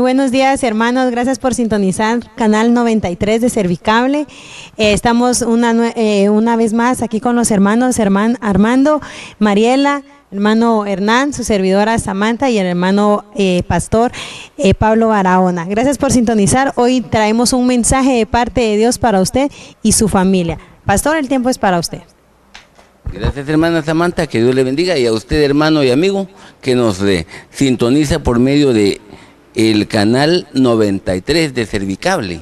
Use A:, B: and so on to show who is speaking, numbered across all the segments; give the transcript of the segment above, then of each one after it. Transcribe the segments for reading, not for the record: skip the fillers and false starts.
A: buenos días, hermanos. Gracias por sintonizar Canal 93 de Servicable. Estamos una vez más aquí con los hermanos Armando, Mariela, hermano Hernán, su servidora Samantha y el hermano pastor Pablo Barahona. Gracias por sintonizar. Hoy traemos un mensaje de parte de Dios para usted y su familia. Pastor, el tiempo es para usted.
B: Gracias, hermana Samantha, que Dios le bendiga, y a usted, hermano y amigo, que nos sintoniza por medio de el canal 93 de Servicable.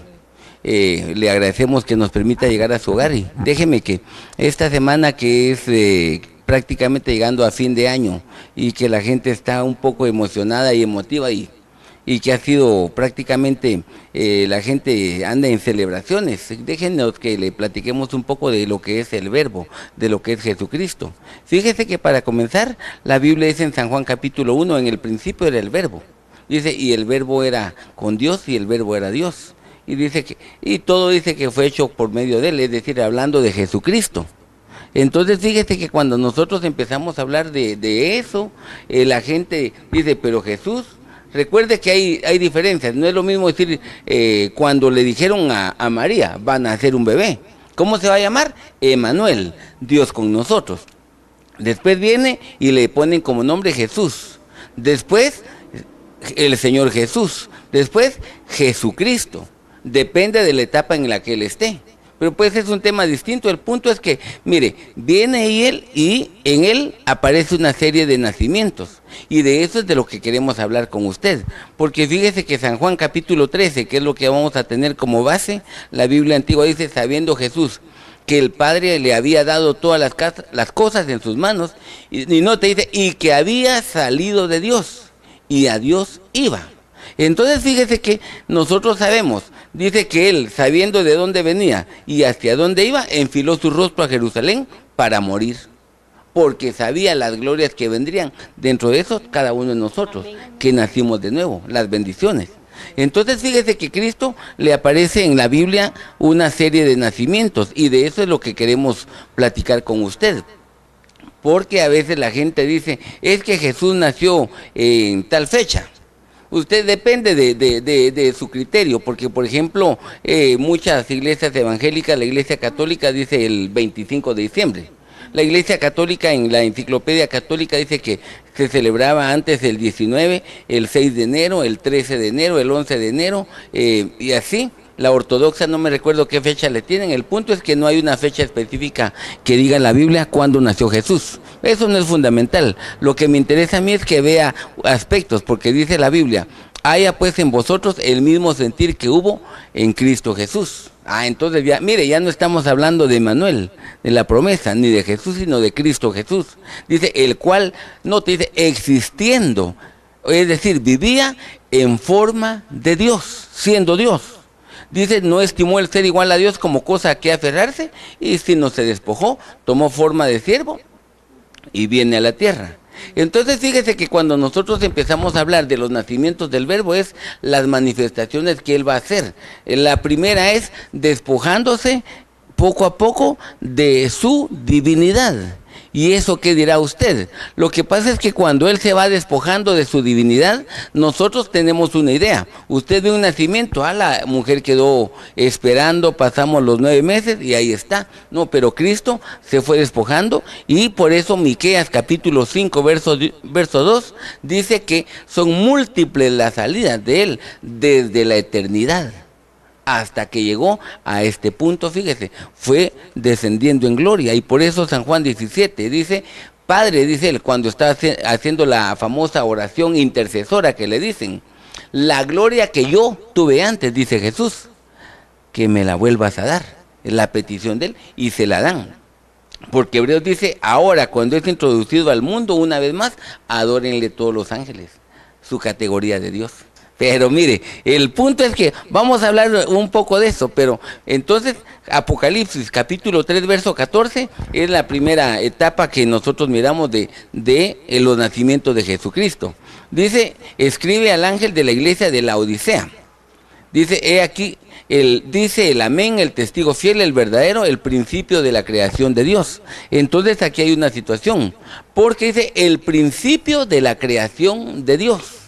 B: Le agradecemos que nos permita llegar a su hogar, y déjeme que esta semana, que es prácticamente llegando a fin de año, y que la gente está un poco emocionada y emotiva, y que ha sido prácticamente, la gente anda en celebraciones. Déjenos que le platiquemos un poco de lo que es el verbo, de lo que es Jesucristo. Fíjese que para comenzar, la Biblia dice en San Juan capítulo 1, en el principio era el verbo. Dice, y el verbo era con Dios, y el verbo era Dios. Y dice que, y todo dice que fue hecho por medio de él, es decir, hablando de Jesucristo. Entonces fíjese que cuando nosotros empezamos a hablar de eso, la gente dice, pero Jesús, recuerde que hay diferencias. No es lo mismo decir, cuando le dijeron a María, van a hacer un bebé. ¿Cómo se va a llamar? Emmanuel, Dios con nosotros. Después viene y le ponen como nombre Jesús. Después, el Señor Jesús. Después, Jesucristo. Depende de la etapa en la que él esté. Pero pues es un tema distinto. El punto es que, mire, viene él y en él aparece una serie de nacimientos. Y de eso es de lo que queremos hablar con usted. Porque fíjese que San Juan capítulo 13, que es lo que vamos a tener como base, la Biblia antigua dice, sabiendo Jesús que el Padre le había dado todas las cosas en sus manos, y no te dice, y que había salido de Dios, y a Dios iba. Entonces fíjese que nosotros sabemos, dice que él, sabiendo de dónde venía y hacia dónde iba, enfiló su rostro a Jerusalén para morir, porque sabía las glorias que vendrían. Dentro de eso, cada uno de nosotros, que nacimos de nuevo, las bendiciones. Entonces fíjese que Cristo le aparece en la Biblia una serie de nacimientos, y de eso es lo que queremos platicar con usted. Porque a veces la gente dice, es que Jesús nació en tal fecha. Usted depende de su criterio, porque por ejemplo, muchas iglesias evangélicas, la iglesia católica dice el 25 de diciembre. La iglesia católica, en la enciclopedia católica, dice que se celebraba antes el 19, el 6 de enero, el 13 de enero, el 11 de enero, y así. La ortodoxa no me recuerdo qué fecha le tienen. El punto es que no hay una fecha específica que diga en la Biblia cuándo nació Jesús. Eso no es fundamental. Lo que me interesa a mí es que vea aspectos, porque dice la Biblia, haya pues en vosotros el mismo sentir que hubo en Cristo Jesús. Entonces ya, mire, ya no estamos hablando de Emmanuel, de la promesa, ni de Jesús, sino de Cristo Jesús. Dice, el cual, no te dice, existiendo, es decir, vivía en forma de Dios, siendo Dios. Dice, no estimó el ser igual a Dios como cosa a que aferrarse, y sino se despojó, tomó forma de siervo y viene a la tierra. Entonces fíjese que cuando nosotros empezamos a hablar de los nacimientos del verbo, es las manifestaciones que él va a hacer. La primera es despojándose poco a poco de su divinidad. ¿Y eso qué dirá usted? Lo que pasa es que cuando él se va despojando de su divinidad, nosotros tenemos una idea. Usted ve un nacimiento, la mujer quedó esperando, pasamos los 9 meses y ahí está. No, pero Cristo se fue despojando, y por eso Miqueas capítulo 5, verso 2, dice que son múltiples las salidas de él desde la eternidad hasta que llegó a este punto. Fíjese, fue descendiendo en gloria, y por eso San Juan 17 dice, Padre, dice él, cuando está haciendo la famosa oración intercesora que le dicen, la gloria que yo tuve antes, dice Jesús, que me la vuelvas a dar. Es la petición de él, y se la dan. Porque Hebreos dice, ahora cuando es introducido al mundo una vez más, adórenle todos los ángeles, su categoría de Dios. Pero mire, el punto es que vamos a hablar un poco de eso, pero entonces Apocalipsis capítulo 3 verso 14 es la primera etapa que nosotros miramos de los nacimientos de Jesucristo. Dice, escribe al ángel de la iglesia de la Odisea. Dice, he aquí, dice el amén, el testigo fiel, el verdadero, el principio de la creación de Dios. Entonces aquí hay una situación, porque dice el principio de la creación de Dios.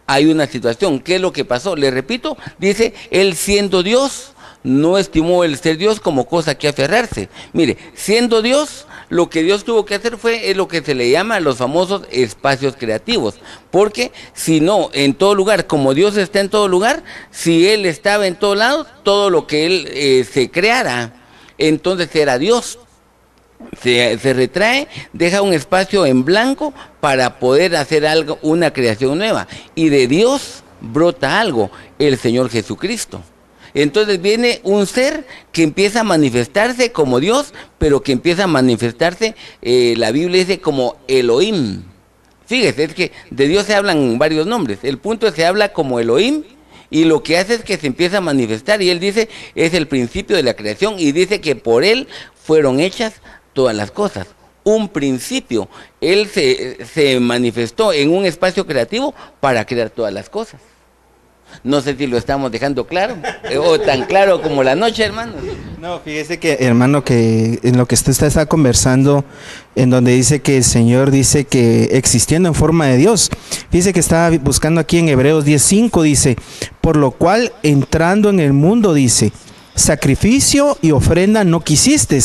B: hay una situación. ¿Qué es lo que pasó? Le repito, dice, él siendo Dios, no estimó el ser Dios como cosa que aferrarse. Mire, siendo Dios, lo que Dios tuvo que hacer es lo que se le llama los famosos espacios creativos, porque si no, en todo lugar, como Dios está en todo lugar, si Él estaba en todos lados, todo lo que Él se creara, entonces era Dios. Se retrae, deja un espacio en blanco para poder hacer algo, una creación nueva, y de Dios brota algo, el Señor Jesucristo. Entonces viene un ser que empieza a manifestarse como Dios, pero que empieza a manifestarse, la Biblia dice, como Elohim. Fíjese, es que de Dios se hablan varios nombres. El punto es que se habla como Elohim, y lo que hace es que se empieza a manifestar, y él dice, es el principio de la creación, y dice que por él fueron hechas todas las cosas. Un principio, él se manifestó en un espacio creativo para crear todas las cosas. No sé si lo estamos dejando claro, o tan claro como la noche, hermano.
C: No, fíjese que, hermano, que en lo que usted está conversando, en donde dice que el Señor dice que existiendo en forma de Dios, fíjese que estaba buscando aquí en Hebreos 10:5, dice, por lo cual entrando en el mundo, dice, sacrificio y ofrenda no quisiste,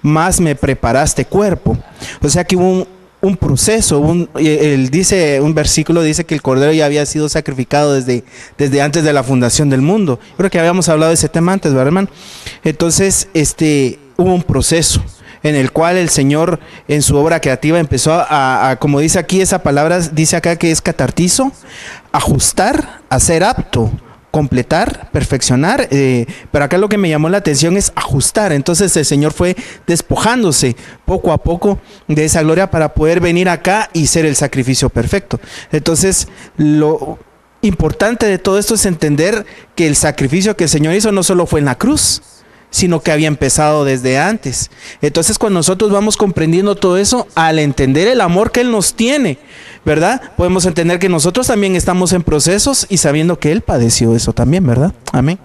C: mas me preparaste cuerpo. O sea que hubo un proceso, dice un versículo, dice que el Cordero ya había sido sacrificado desde antes de la fundación del mundo. Creo que habíamos hablado de ese tema antes, ¿verdad, hermano? Entonces, hubo un proceso en el cual el Señor en su obra creativa empezó a como dice aquí esa palabra, dice acá que es catartizo, ajustar, hacer apto, completar, perfeccionar, pero acá lo que me llamó la atención es ajustar. Entonces el Señor fue despojándose poco a poco de esa gloria para poder venir acá y ser el sacrificio perfecto. Entonces lo importante de todo esto es entender que el sacrificio que el Señor hizo no solo fue en la cruz, sino que había empezado desde antes. Entonces cuando nosotros vamos comprendiendo todo eso, al entender el amor que Él nos tiene, ¿verdad? Podemos entender que nosotros también estamos en procesos y sabiendo que Él padeció eso también, ¿verdad? Amén.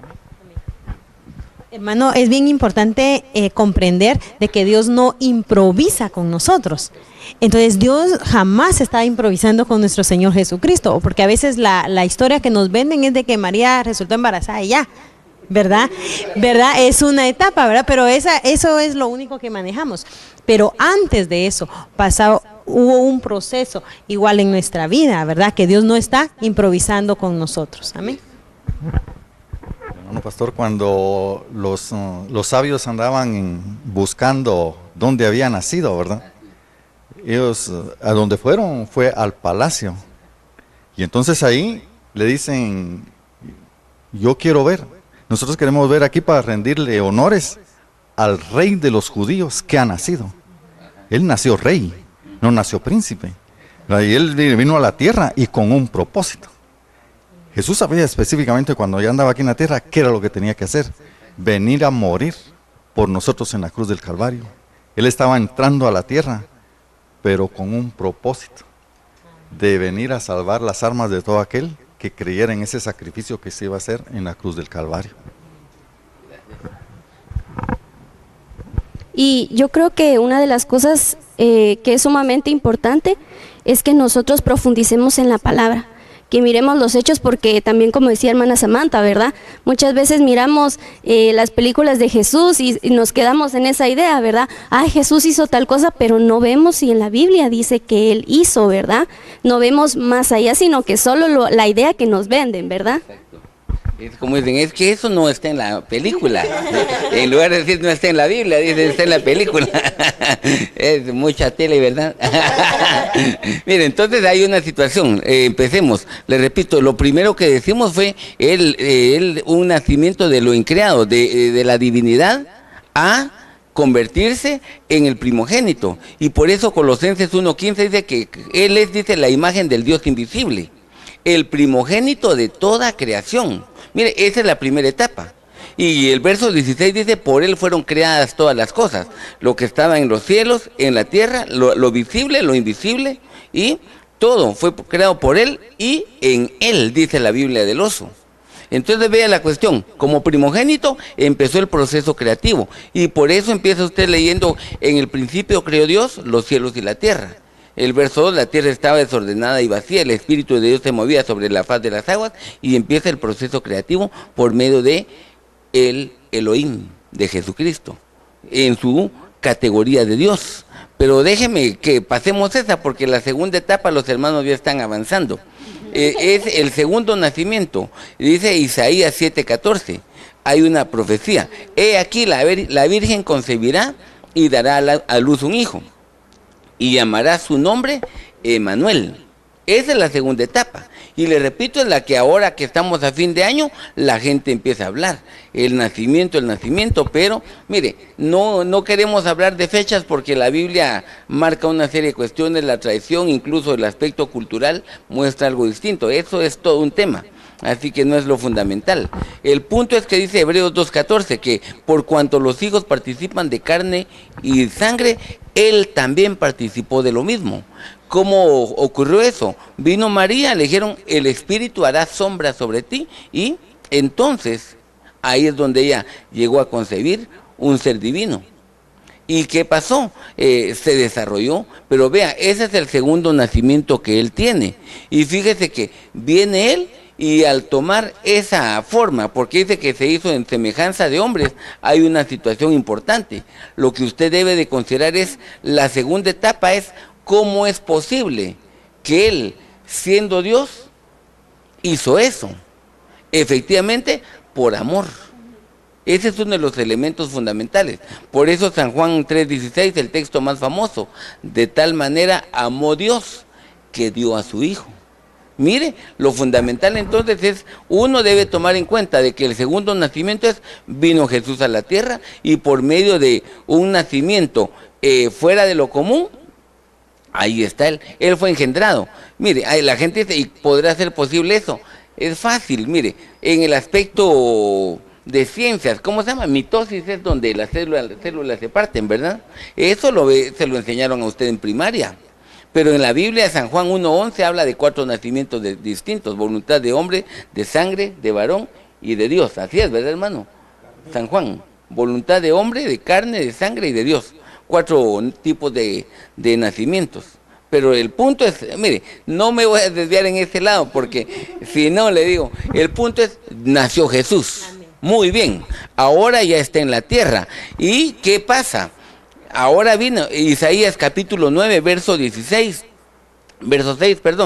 A: Hermano, es bien importante comprender de que Dios no improvisa con nosotros. Entonces Dios jamás está improvisando con nuestro Señor Jesucristo, porque a veces la historia que nos venden es de que María resultó embarazada y ya, ¿verdad? Es una etapa, ¿verdad? Pero eso es lo único que manejamos. Pero antes de eso hubo un proceso igual en nuestra vida, ¿verdad? Que Dios no está improvisando con nosotros. Amén.
D: Hermano pastor, cuando los sabios andaban buscando dónde había nacido, ¿verdad? Ellos a donde fueron fue al palacio. Y entonces ahí le dicen, yo quiero ver. Nosotros queremos ver aquí para rendirle honores al rey de los judíos que ha nacido. Él nació rey, no nació príncipe. Y él vino a la tierra y con un propósito. Jesús sabía específicamente cuando ya andaba aquí en la tierra qué era lo que tenía que hacer. Venir a morir por nosotros en la cruz del Calvario. Él estaba entrando a la tierra, pero con un propósito de venir a salvar las almas de todo aquel que creyera en ese sacrificio que se iba a hacer en la cruz del Calvario.
E: Y yo creo que una de las cosas que es sumamente importante es que nosotros profundicemos en la palabra, que miremos los hechos, porque también, como decía hermana Samantha, ¿verdad? Muchas veces miramos las películas de Jesús y nos quedamos en esa idea, ¿verdad? Ah, Jesús hizo tal cosa, pero no vemos si en la Biblia dice que Él hizo, ¿verdad? No vemos más allá, sino que solo la idea que nos venden, ¿verdad?
B: Es como dicen, es que eso no está en la película. En lugar de decir no está en la Biblia, dicen está en la película. Es mucha tele, ¿verdad? Mire, entonces hay una situación. Empecemos. Les repito, lo primero que decimos fue un nacimiento de lo increado, de la divinidad a convertirse en el primogénito. Y por eso Colosenses 1:15 dice que Él es, dice, la imagen del Dios invisible, el primogénito de toda creación. Mire, esa es la primera etapa. Y el verso 16 dice, por Él fueron creadas todas las cosas, lo que estaba en los cielos, en la tierra, lo visible, lo invisible, y todo fue creado por Él y en Él, dice la Biblia del oso. Entonces vea la cuestión, como primogénito empezó el proceso creativo, y por eso empieza usted leyendo, en el principio creó Dios los cielos y la tierra. El verso 2, la tierra estaba desordenada y vacía, el Espíritu de Dios se movía sobre la faz de las aguas y empieza el proceso creativo por medio de el Elohim, de Jesucristo, en su categoría de Dios. Pero déjeme que pasemos esa, porque la segunda etapa los hermanos ya están avanzando. Es el segundo nacimiento, dice Isaías 7:14, hay una profecía. He aquí la Virgen concebirá y dará a luz un hijo, y llamará su nombre Emmanuel. Esa es la segunda etapa. Y le repito, es la que ahora que estamos a fin de año, la gente empieza a hablar. El nacimiento, pero mire, no queremos hablar de fechas porque la Biblia marca una serie de cuestiones, la tradición, incluso el aspecto cultural muestra algo distinto. Eso es todo un tema. Así que no es lo fundamental. El punto es que dice Hebreos 2:14, que por cuanto los hijos participan de carne y sangre, él también participó de lo mismo. ¿Cómo ocurrió eso? Vino María, le dijeron, el Espíritu hará sombra sobre ti, y entonces ahí es donde ella llegó a concebir un ser divino. ¿Y qué pasó? Se desarrolló, pero vea, ese es el segundo nacimiento que él tiene. Y fíjese que viene él, y al tomar esa forma, porque dice que se hizo en semejanza de hombres, hay una situación importante. Lo que usted debe de considerar es, la segunda etapa es, ¿cómo es posible que él, siendo Dios, hizo eso? Efectivamente, por amor. Ese es uno de los elementos fundamentales. Por eso San Juan 3:16, el texto más famoso, de tal manera amó Dios que dio a su Hijo. Mire, lo fundamental entonces es, uno debe tomar en cuenta de que el segundo nacimiento es, vino Jesús a la tierra, y por medio de un nacimiento fuera de lo común, ahí está él fue engendrado. Mire, la gente dice, ¿y podrá ser posible eso? Es fácil, mire, en el aspecto de ciencias, ¿cómo se llama? Mitosis es donde las células se parten, ¿verdad? Eso se lo enseñaron a usted en primaria. Pero en la Biblia, San Juan 1:11 habla de 4 nacimientos distintos: voluntad de hombre, de sangre, de varón y de Dios. Así es, ¿verdad, hermano? San Juan, voluntad de hombre, de carne, de sangre y de Dios. 4 tipos de nacimientos. Pero el punto es, mire, no me voy a desviar en ese lado, porque si no, le digo, el punto es, nació Jesús. Muy bien, ahora ya está en la tierra. ¿Y qué pasa? Ahora vino Isaías capítulo 9, verso 6,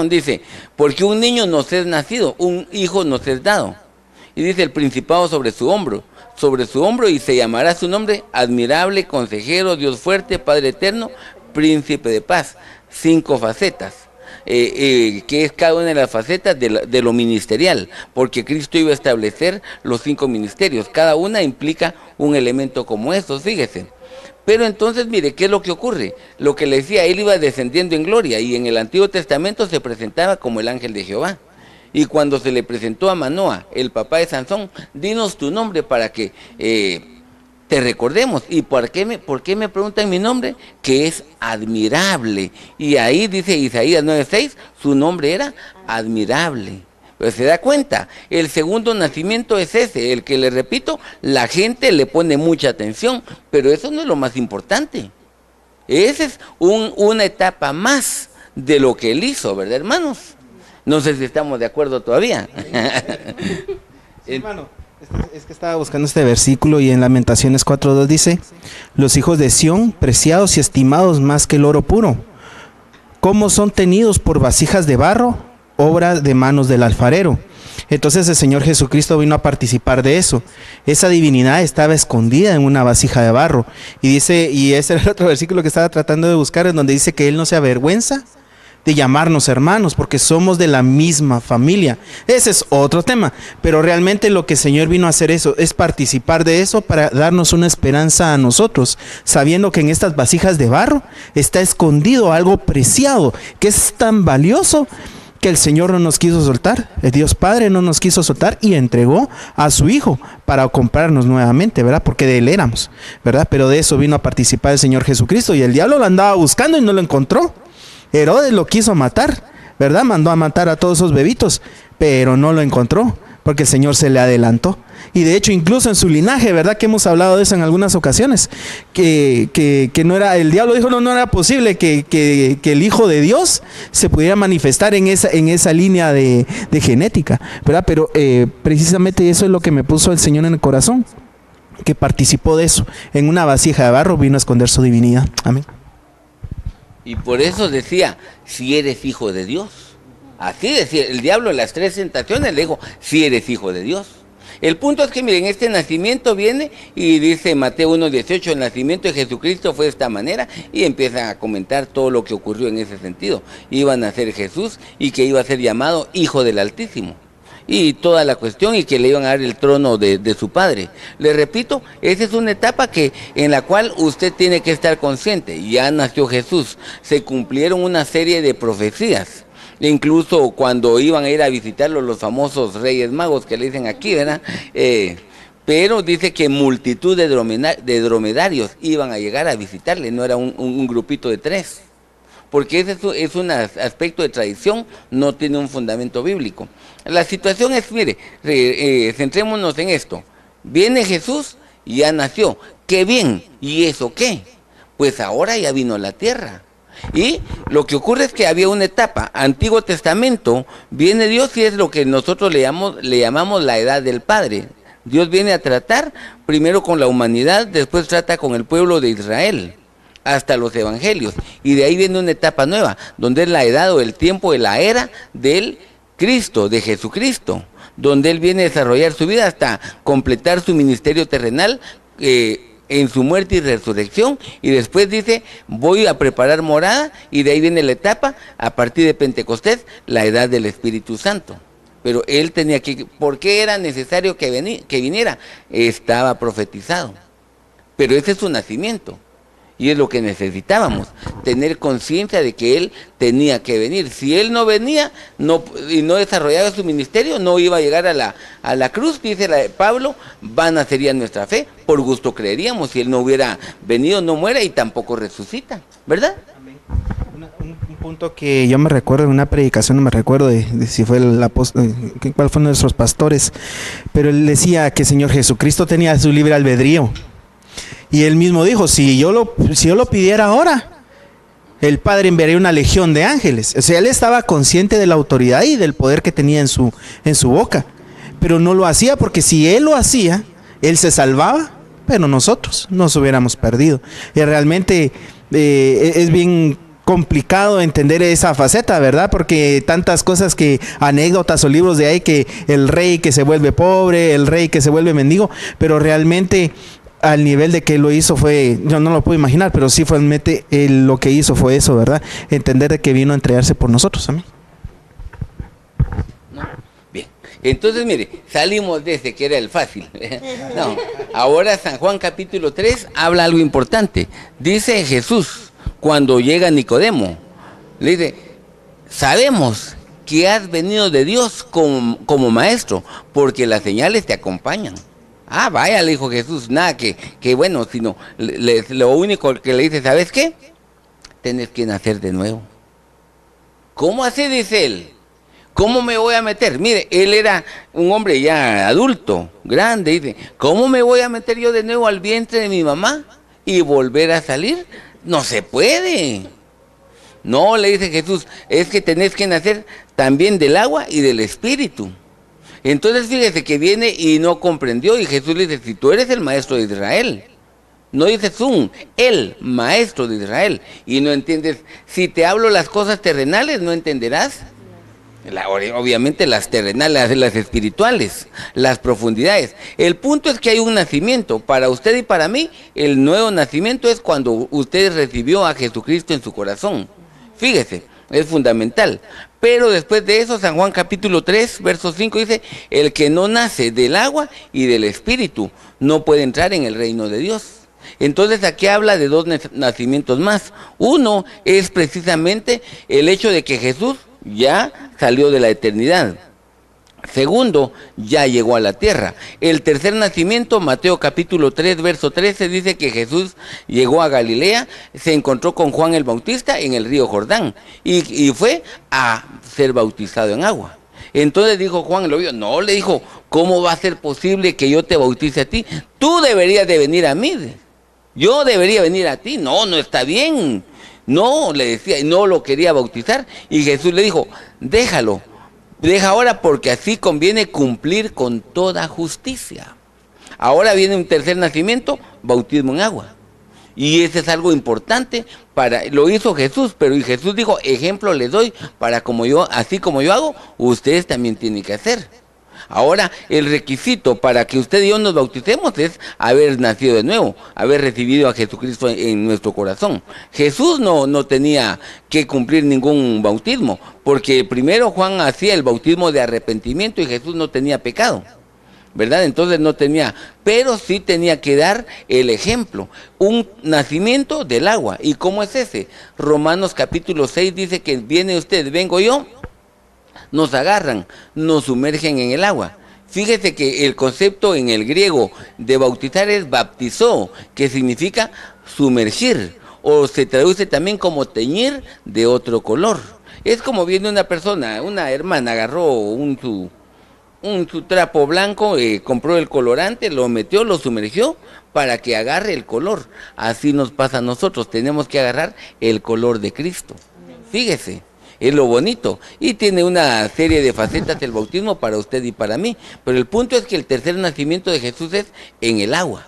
B: dice, porque un niño nos es nacido, un hijo nos es dado. Y dice, el principado sobre su hombro, y se llamará su nombre, admirable, consejero, Dios fuerte, Padre eterno, príncipe de paz. 5 facetas, que es cada una de las facetas de lo ministerial, porque Cristo iba a establecer los 5 ministerios, cada una implica un elemento como estos, fíjese. Pero entonces, mire, ¿qué es lo que ocurre? Lo que le decía, él iba descendiendo en gloria, y en el Antiguo Testamento se presentaba como el ángel de Jehová. Y cuando se le presentó a Manoa, el papá de Sansón, dinos tu nombre para que te recordemos. ¿Y por qué me preguntan mi nombre? Que es admirable. Y ahí dice Isaías 9:6, su nombre era admirable. Pero se da cuenta, el segundo nacimiento es ese, el que, le repito, la gente le pone mucha atención, pero eso no es lo más importante. Esa es una etapa más de lo que él hizo, ¿verdad, hermanos? No sé si estamos de acuerdo todavía.
C: Sí, hermano, es que estaba buscando este versículo, y en Lamentaciones 4:2 dice, los hijos de Sión, preciados y estimados más que el oro puro, ¿cómo son tenidos por vasijas de barro, obra de manos del alfarero? Entonces el Señor Jesucristo vino a participar de eso. Esa divinidad estaba escondida en una vasija de barro. Y dice, y ese era el otro versículo que estaba tratando de buscar, en donde dice que Él no se avergüenza de llamarnos hermanos, porque somos de la misma familia. Ese es otro tema, pero realmente lo que el Señor vino a hacer eso, es participar de eso para darnos una esperanza a nosotros, sabiendo que en estas vasijas de barro está escondido algo preciado, que es tan valioso, que el Señor no nos quiso soltar, el Dios Padre no nos quiso soltar, y entregó a su Hijo para comprarnos nuevamente, ¿verdad? Porque de Él éramos, ¿verdad? Pero de eso vino a participar el Señor Jesucristo, y el diablo lo andaba buscando y no lo encontró. Herodes lo quiso matar, ¿verdad? Mandó a matar a todos esos bebitos, pero no lo encontró. porque el Señor se le adelantó. Y de hecho, incluso en su linaje, ¿verdad? Que hemos hablado de eso en algunas ocasiones, que no era, el diablo dijo, no era posible que el Hijo de Dios se pudiera manifestar en esa línea de genética, ¿verdad? Pero precisamente eso es lo que me puso el Señor en el corazón, que participó de eso. En una vasija de barro vino a esconder su divinidad. Amén.
B: Y por eso decía, si eres hijo de Dios. Así decía, el diablo en las 3 tentaciones le dijo, si eres hijo de Dios. El punto es que miren, este nacimiento viene y dice Mateo 1:18, el nacimiento de Jesucristo fue de esta manera, y empieza a comentar todo lo que ocurrió en ese sentido. Iba a nacer Jesús y que iba a ser llamado Hijo del Altísimo. Y toda la cuestión, y que le iban a dar el trono de su padre. Le repito, esa es una etapa en la cual usted tiene que estar consciente. Ya nació Jesús, se cumplieron una serie de profecías. Incluso cuando iban a ir a visitarlo los famosos Reyes Magos, que le dicen aquí, ¿verdad? Pero dice que multitud de dromedarios iban a llegar a visitarle, no era un grupito de 3. Porque ese es un aspecto de tradición, no tiene un fundamento bíblico. La situación es, mire, centrémonos en esto. Viene Jesús y ya nació. ¡Qué bien! ¿Y eso qué? Pues ahora ya vino a la tierra. Y lo que ocurre es que había una etapa, Antiguo Testamento, viene Dios y es lo que nosotros le llamamos la edad del Padre. Dios viene a tratar primero con la humanidad, después trata con el pueblo de Israel, hasta los evangelios. Y de ahí viene una etapa nueva, donde es la edad o el tiempo de la era del Cristo, de Jesucristo, donde Él viene a desarrollar su vida hasta completar su ministerio terrenal, en su muerte y resurrección, y después dice, voy a preparar morada, y de ahí viene la etapa, a partir de Pentecostés, la edad del Espíritu Santo. Pero él tenía que, ¿por qué era necesario que viniera? Estaba profetizado, pero ese es su nacimiento, y es lo que necesitábamos, tener conciencia de que él tenía que venir. Si él no venía y no desarrollaba su ministerio, no iba a llegar a la cruz, dice Pablo, vana sería nuestra fe, por gusto creeríamos, si él no hubiera venido, no muere y tampoco resucita, ¿verdad?
C: Un punto que yo me recuerdo en una predicación, no me recuerdo de si fue el apóstol, cuál fue uno de nuestros pastores, pero él decía que el Señor Jesucristo tenía su libre albedrío. Y él mismo dijo, si yo lo pidiera ahora, el Padre enviaría una legión de ángeles. O sea, él estaba consciente de la autoridad y del poder que tenía en su boca. Pero no lo hacía porque si él lo hacía, él se salvaba, pero nosotros nos hubiéramos perdido. Y realmente es bien complicado entender esa faceta, ¿verdad? Porque tantas cosas anécdotas o libros de ahí, que el rey que se vuelve pobre, el rey que se vuelve mendigo, pero realmente al nivel de que lo hizo yo no lo puedo imaginar, pero sí realmente lo que hizo fue eso, ¿verdad? Entender de que vino a entregarse por nosotros. Amén.
B: Bien, entonces mire, salimos de ese que era el fácil. No, ahora San Juan capítulo 3 habla algo importante. Dice Jesús, cuando llega Nicodemo, le dice, sabemos que has venido de Dios como maestro, porque las señales te acompañan. Ah, vaya, le dijo Jesús, nada que bueno, sino lo único que le dice, ¿sabes qué? Tienes que nacer de nuevo. ¿Cómo así? Dice él. ¿Cómo me voy a meter? Mire, él era un hombre ya adulto, grande, dice, ¿cómo me voy a meter yo de nuevo al vientre de mi mamá y volver a salir? No se puede. No, le dice Jesús, es que tenés que nacer también del agua y del espíritu. Entonces fíjese que viene y no comprendió, y Jesús le dice, si tú eres el maestro de Israel, no dices el maestro de Israel, y no entiendes, si te hablo las cosas terrenales, no entenderás, obviamente las terrenales, las espirituales, las profundidades. El punto es que hay un nacimiento, para usted y para mí, el nuevo nacimiento es cuando usted recibió a Jesucristo en su corazón, fíjese. Es fundamental, pero después de eso San Juan capítulo 3 verso 5 dice, el que no nace del agua y del espíritu no puede entrar en el reino de Dios. Entonces aquí habla de 2 nacimientos más. Uno es precisamente el hecho de que Jesús ya salió de la eternidad. Segundo, ya llegó a la tierra. El tercer nacimiento, Mateo capítulo 3, verso 13, dice que Jesús llegó a Galilea, se encontró con Juan el Bautista en el río Jordán y fue a ser bautizado en agua. Entonces dijo Juan, lo vio, no, le dijo, ¿cómo va a ser posible que yo te bautice a ti? Tú deberías de venir a mí, yo debería venir a ti. No, no está bien. No, le decía, y no lo quería bautizar. Y Jesús le dijo, déjalo, deja ahora porque así conviene cumplir con toda justicia. Ahora viene un tercer nacimiento, bautismo en agua. Y ese es algo importante, lo hizo Jesús, pero y Jesús dijo, ejemplo les doy, para como yo, así como yo hago, ustedes también tienen que hacer. Ahora, el requisito para que usted y yo nos bauticemos es haber nacido de nuevo, haber recibido a Jesucristo en nuestro corazón. Jesús no tenía que cumplir ningún bautismo, porque primero Juan hacía el bautismo de arrepentimiento y Jesús no tenía pecado, ¿verdad? Entonces no tenía, pero sí tenía que dar el ejemplo, un nacimiento del agua. ¿Y cómo es ese? Romanos capítulo 6 dice que viene usted, vengo yo, nos agarran, nos sumergen en el agua. Fíjese que el concepto en el griego de bautizar es baptizó, que significa sumergir, o se traduce también como teñir de otro color. Es como viene una persona, una hermana agarró su trapo blanco, compró el colorante, lo metió, lo sumergió para que agarre el color. Así nos pasa a nosotros, tenemos que agarrar el color de Cristo. Fíjese, es lo bonito. Y tiene una serie de facetas el bautismo para usted y para mí. Pero el punto es que el tercer nacimiento de Jesús es en el agua.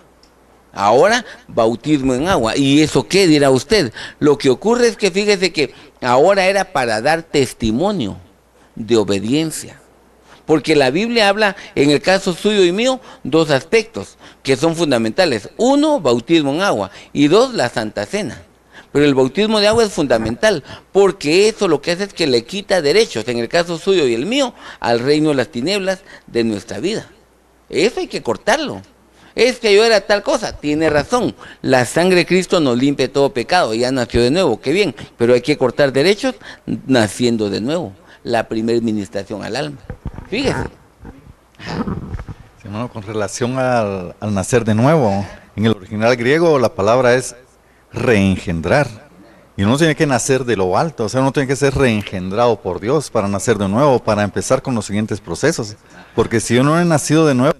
B: Ahora, bautismo en agua. ¿Y eso qué dirá usted? Lo que ocurre es que fíjese que ahora era para dar testimonio de obediencia. Porque la Biblia habla, en el caso suyo y mío, dos aspectos que son fundamentales. Uno, bautismo en agua, y dos, la Santa Cena. Pero el bautismo de agua es fundamental, porque eso lo que hace es que le quita derechos, en el caso suyo y el mío, al reino de las tinieblas de nuestra vida. Eso hay que cortarlo. Es que yo era tal cosa, tiene razón. La sangre de Cristo nos limpia todo pecado, ya nació de nuevo, qué bien. Pero hay que cortar derechos naciendo de nuevo. La primera administración al alma. Fíjese.
D: Sí, hermano, con relación al nacer de nuevo, en el original griego la palabra es reengendrar. Y uno tiene que nacer de lo alto, o sea, uno tiene que ser reengendrado por Dios para nacer de nuevo, para empezar con los siguientes procesos. Porque si yo no he nacido de nuevo,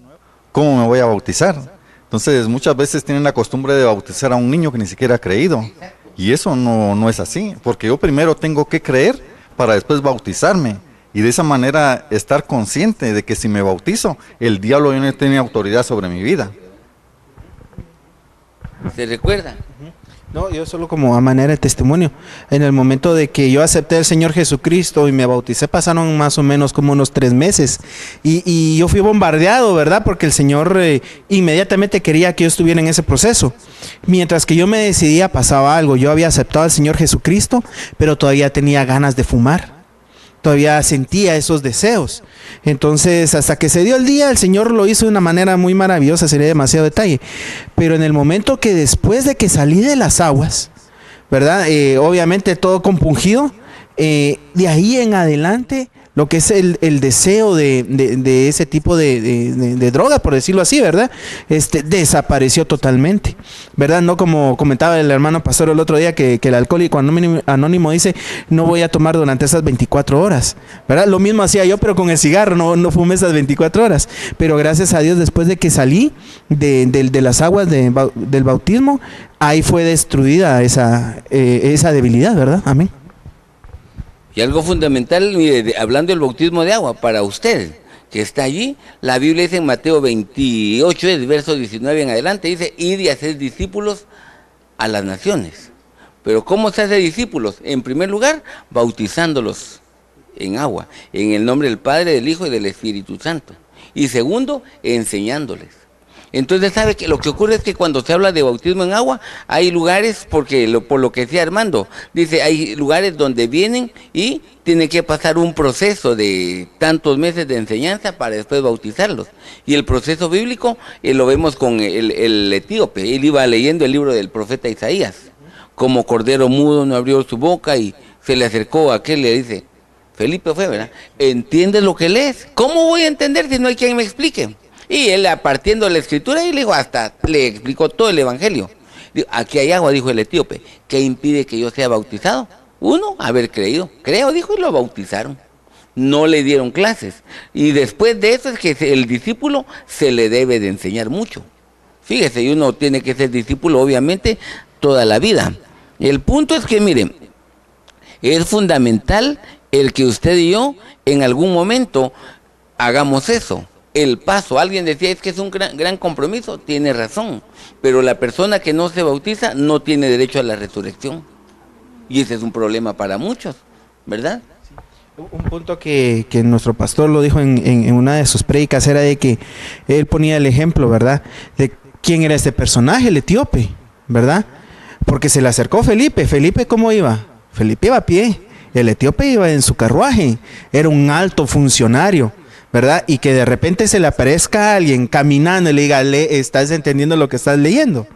D: ¿cómo me voy a bautizar? Entonces, muchas veces tienen la costumbre de bautizar a un niño que ni siquiera ha creído. Y eso no es así, porque yo primero tengo que creer para después bautizarme. Y de esa manera estar consciente de que si me bautizo, el diablo ya no tiene autoridad sobre mi vida.
B: ¿Se recuerda?
C: No, yo solo como a manera de testimonio. En el momento de que yo acepté al Señor Jesucristo y me bauticé, pasaron más o menos como unos 3 meses. Y yo fui bombardeado, ¿verdad? Porque el Señor inmediatamente quería que yo estuviera en ese proceso. Mientras que yo me decidía, pasaba algo. Yo había aceptado al Señor Jesucristo, pero todavía tenía ganas de fumar. Todavía sentía esos deseos. Entonces, hasta que se dio el día, el Señor lo hizo de una manera muy maravillosa, sería demasiado detalle. Pero en el momento que después de que salí de las aguas, ¿verdad? Obviamente todo compungido, de ahí en adelante, lo que es el deseo de ese tipo de droga, por decirlo así, ¿verdad? Desapareció totalmente, ¿verdad? No como comentaba el hermano pastor el otro día, que el alcohólico anónimo dice, no voy a tomar durante esas 24 horas, ¿verdad? Lo mismo hacía yo, pero con el cigarro, no fumé esas 24 horas. Pero gracias a Dios, después de que salí de las aguas del bautismo, ahí fue destruida esa debilidad, ¿verdad? Amén.
B: Y algo fundamental, mire, hablando del bautismo de agua, para usted que está allí, la Biblia dice en Mateo 28, el verso 19 en adelante, dice, id y haced discípulos a las naciones. Pero ¿cómo se hace discípulos? En primer lugar, bautizándolos en agua, en el nombre del Padre, del Hijo y del Espíritu Santo. Y segundo, enseñándoles. Entonces, ¿sabe que lo que ocurre es que cuando se habla de bautismo en agua, hay lugares, porque por lo que decía Armando, dice, hay lugares donde vienen y tienen que pasar un proceso de tantos meses de enseñanza para después bautizarlos. Y el proceso bíblico lo vemos con el etíope. Él iba leyendo el libro del profeta Isaías. Como cordero mudo no abrió su boca y se le acercó a aquel y le dice, Felipe fue, ¿verdad? ¿Entiendes lo que lees? ¿Cómo voy a entender si no hay quien me explique? Y él, partiendo de la escritura, y le dijo, hasta le explicó todo el evangelio. Dijo, aquí hay agua, dijo el etíope. ¿Qué impide que yo sea bautizado? Uno, haber creído. Creo, dijo, y lo bautizaron. no le dieron clases. Y después de eso es que el discípulo se le debe de enseñar mucho. Fíjese, y uno tiene que ser discípulo obviamente toda la vida. El punto es que, miren, es fundamental el que usted y yo en algún momento hagamos eso. El paso, alguien decía, es que es un gran compromiso, tiene razón, pero la persona que no se bautiza no tiene derecho a la resurrección. Y ese es un problema para muchos, ¿verdad?
C: Un punto que nuestro pastor lo dijo en una de sus prédicas era de que él ponía el ejemplo, ¿verdad? De quién era este personaje, el etíope, ¿verdad? Porque se le acercó Felipe. ¿Felipe cómo iba? Felipe iba a pie. El etíope iba en su carruaje. Era un alto funcionario, ¿verdad? Y que de repente se le aparezca alguien caminando y le diga, ¿estás entendiendo lo que estás leyendo?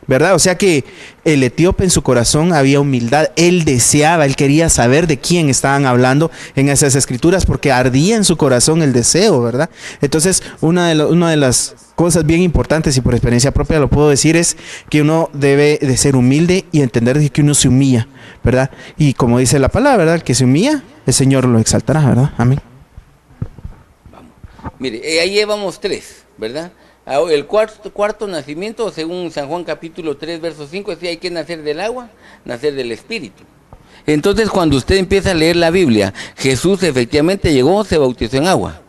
C: ¿Verdad? O sea que el etíope en su corazón había humildad. Él deseaba, él quería saber de quién estaban hablando en esas escrituras porque ardía en su corazón el deseo, ¿verdad? Entonces, una de las cosas bien importantes, y por experiencia propia lo puedo decir, es que uno debe de ser humilde y entender que uno se humilla, ¿verdad? Y como dice la palabra, ¿verdad? El que se humilla, el Señor lo exaltará, ¿verdad? Amén.
B: Vamos. Mire, ahí llevamos 3, ¿verdad? El cuarto nacimiento, según San Juan capítulo 3, verso 5, decía, hay que nacer del agua, nacer del Espíritu. Entonces, cuando usted empieza a leer la Biblia, Jesús efectivamente llegó, se bautizó en agua,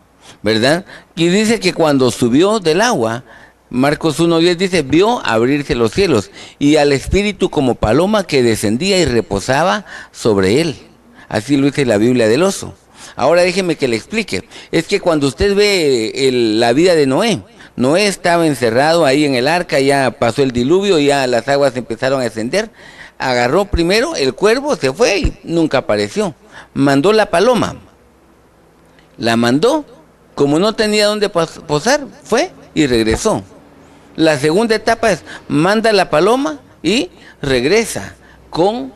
B: ¿verdad? Y dice que cuando subió del agua, Marcos 1:10 dice, vio abrirse los cielos y al Espíritu como paloma que descendía y reposaba sobre él. Así lo dice la Biblia del oso. Ahora déjeme que le explique. Es que cuando usted ve la vida de Noé estaba encerrado ahí en el arca, ya pasó el diluvio, ya las aguas empezaron a descender. Agarró primero el cuervo, se fue y nunca apareció. Mandó la paloma. La mandó, como no tenía dónde posar, fue y regresó. La segunda etapa es, manda la paloma y regresa con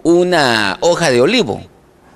B: una hoja de olivo,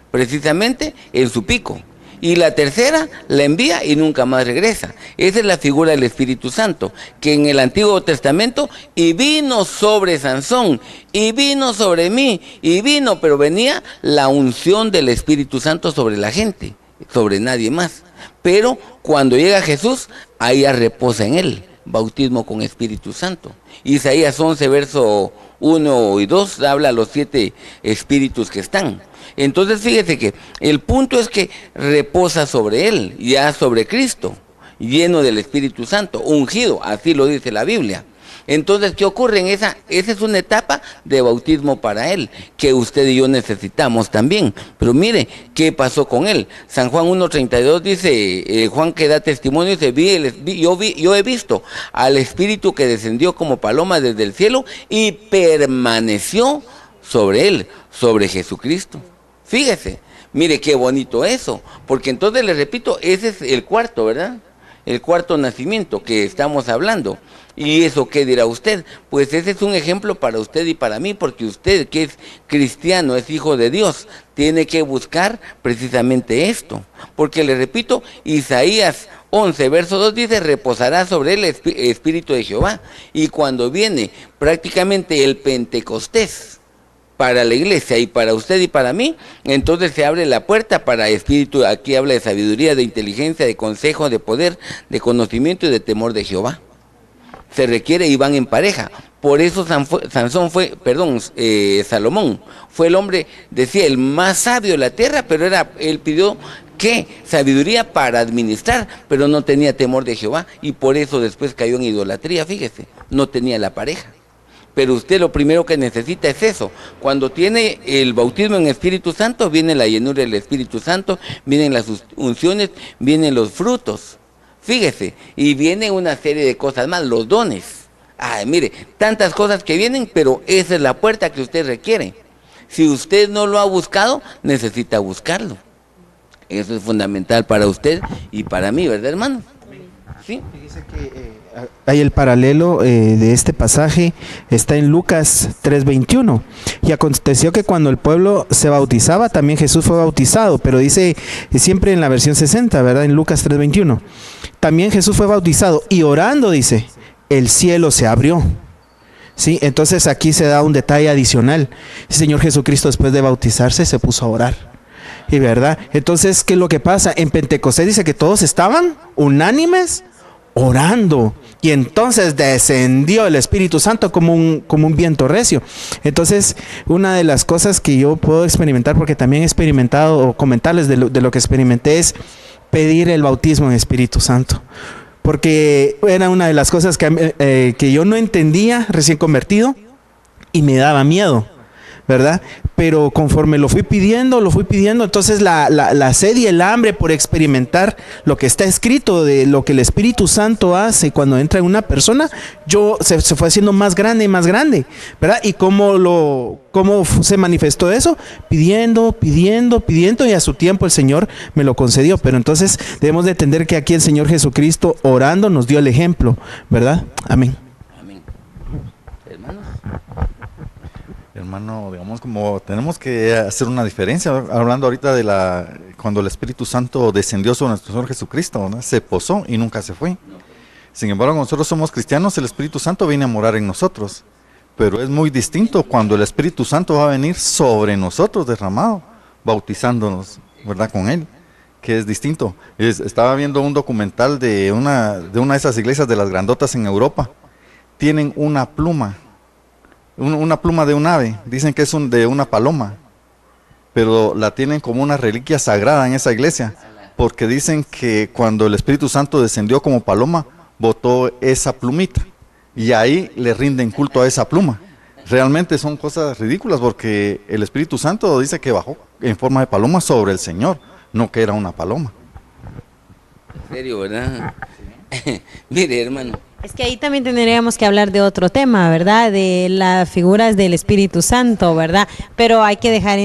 B: precisamente en su pico. Y la tercera la envía y nunca más regresa. Esa es la figura del Espíritu Santo, que en el Antiguo Testamento, y vino sobre Sansón, y vino sobre mí, y vino, pero venía la unción del Espíritu Santo sobre la gente, sobre nadie más. Pero cuando llega Jesús, ahí ya reposa en él, bautismo con Espíritu Santo. Isaías 11, verso 1 y 2, habla los 7 espíritus que están. Entonces fíjese que el punto es que reposa sobre él, ya sobre Cristo, lleno del Espíritu Santo, ungido, así lo dice la Biblia. Entonces, ¿qué ocurre en esa? Esa es una etapa de bautismo para él, que usted y yo necesitamos también. Pero mire, ¿qué pasó con él? San Juan 1:32 dice, Juan que da testimonio, dice, yo he visto al Espíritu que descendió como paloma desde el cielo y permaneció sobre él, sobre Jesucristo. Fíjese, mire qué bonito eso, porque entonces le repito, ese es el cuarto, ¿verdad? El cuarto nacimiento que estamos hablando. ¿Y eso qué dirá usted? Pues ese es un ejemplo para usted y para mí, porque usted que es cristiano, es hijo de Dios, tiene que buscar precisamente esto. Porque le repito, Isaías 11, verso 2 dice, reposará sobre él el Espíritu de Jehová. Y cuando viene prácticamente el Pentecostés para la iglesia y para usted y para mí, entonces se abre la puerta para espíritu. Aquí habla de sabiduría, de inteligencia, de consejo, de poder, de conocimiento y de temor de Jehová. Se requiere y van en pareja. Por eso Salomón fue el hombre, decía, el más sabio de la tierra, pero él pidió ¿qué? Sabiduría para administrar, pero no tenía temor de Jehová, y por eso después cayó en idolatría, fíjese, no tenía la pareja. Pero usted lo primero que necesita es eso. Cuando tiene el bautismo en Espíritu Santo, viene la llenura del Espíritu Santo, vienen las unciones, vienen los frutos. Fíjese, y viene una serie de cosas más, los dones. Ay, mire, tantas cosas que vienen, pero esa es la puerta que usted requiere. Si usted no lo ha buscado, necesita buscarlo. Eso es fundamental para usted y para mí, ¿verdad, hermano? Sí.
C: Dice que hay el paralelo de este pasaje, está en Lucas 3:21. Y aconteció que cuando el pueblo se bautizaba, también Jesús fue bautizado, pero dice siempre en la versión 60, ¿verdad? En Lucas 3:21. También Jesús fue bautizado y orando, dice, el cielo se abrió. Sí, entonces aquí se da un detalle adicional. El Señor Jesucristo, después de bautizarse, se puso a orar. Y verdad, entonces, ¿qué es lo que pasa? En Pentecostés dice que todos estaban unánimes orando, y entonces descendió el Espíritu Santo como un viento recio. Entonces, una de las cosas que yo puedo experimentar, porque también he experimentado, o comentarles de lo que experimenté, es pedir el bautismo en Espíritu Santo, porque era una de las cosas que yo no entendía recién convertido y me daba miedo, ¿verdad? Pero conforme lo fui pidiendo, entonces la sed y el hambre por experimentar lo que está escrito de lo que el Espíritu Santo hace cuando entra en una persona, se fue haciendo más grande, ¿verdad? Y cómo se manifestó eso, pidiendo, y a su tiempo el Señor me lo concedió. Pero entonces debemos de entender que aquí el Señor Jesucristo, orando, nos dio el ejemplo, ¿verdad? Amén.
B: Amén. Hermanos.
D: Hermano, digamos, como tenemos que hacer una diferencia, hablando ahorita de cuando el Espíritu Santo descendió sobre nuestro Señor Jesucristo, ¿no? Se posó y nunca se fue. Sin embargo, nosotros somos cristianos, el Espíritu Santo viene a morar en nosotros, pero es muy distinto cuando el Espíritu Santo va a venir sobre nosotros derramado, bautizándonos, ¿verdad? Con Él, que es distinto. Estaba viendo un documental de una de esas iglesias de las grandotas en Europa. Tienen una pluma de un ave, dicen que es de una paloma, pero la tienen como una reliquia sagrada en esa iglesia, porque dicen que cuando el Espíritu Santo descendió como paloma, botó esa plumita, y ahí le rinden culto a esa pluma. Realmente son cosas ridículas, porque el Espíritu Santo dice que bajó en forma de paloma sobre el Señor, no que era una paloma.
B: En serio, ¿verdad? Mire, hermano.
A: Es que ahí también tendríamos que hablar de otro tema, ¿verdad? De las figuras del Espíritu Santo, ¿verdad? Pero hay que dejar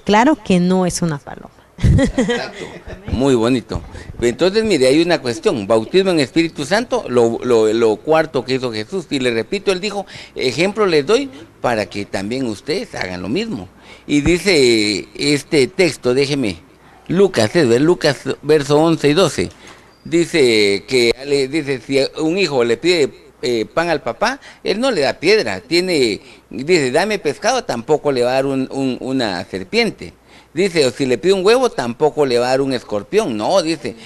A: claro que no es una paloma.
B: Exacto. Muy bonito. Entonces, mire, hay una cuestión. Bautismo en Espíritu Santo, lo cuarto que hizo Jesús. Y le repito, Él dijo, ejemplo les doy para que también ustedes hagan lo mismo. Y dice este texto, déjeme, Lucas verso 11 y 12. Dice que si un hijo le pide pan al papá, él no le da piedra. Dice, dame pescado, tampoco le va a dar una serpiente. Dice, o si le pide un huevo, tampoco le va a dar un escorpión. No, dice,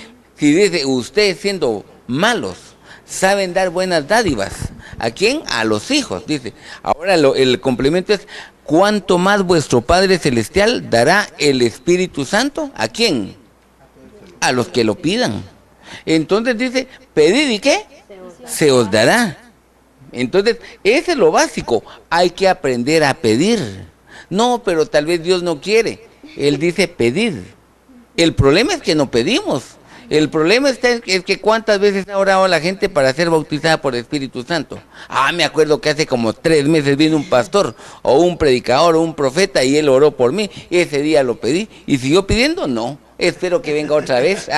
B: ustedes siendo malos, saben dar buenas dádivas. ¿A quién? A los hijos, dice. Ahora el complemento es, ¿cuánto más vuestro Padre Celestial dará el Espíritu Santo? ¿A quién? A los que lo pidan. Entonces dice, pedid y ¿qué? Se os dará. Entonces, ese es lo básico. Hay que aprender a pedir. No, pero tal vez Dios no quiere. Él dice pedid. El problema es que no pedimos. El problema es que cuántas veces ha orado la gente para ser bautizada por el Espíritu Santo. Me acuerdo que hace como 3 meses vino un pastor o un predicador o un profeta y él oró por mí. Ese día lo pedí y siguió pidiendo, no. Espero que venga otra vez.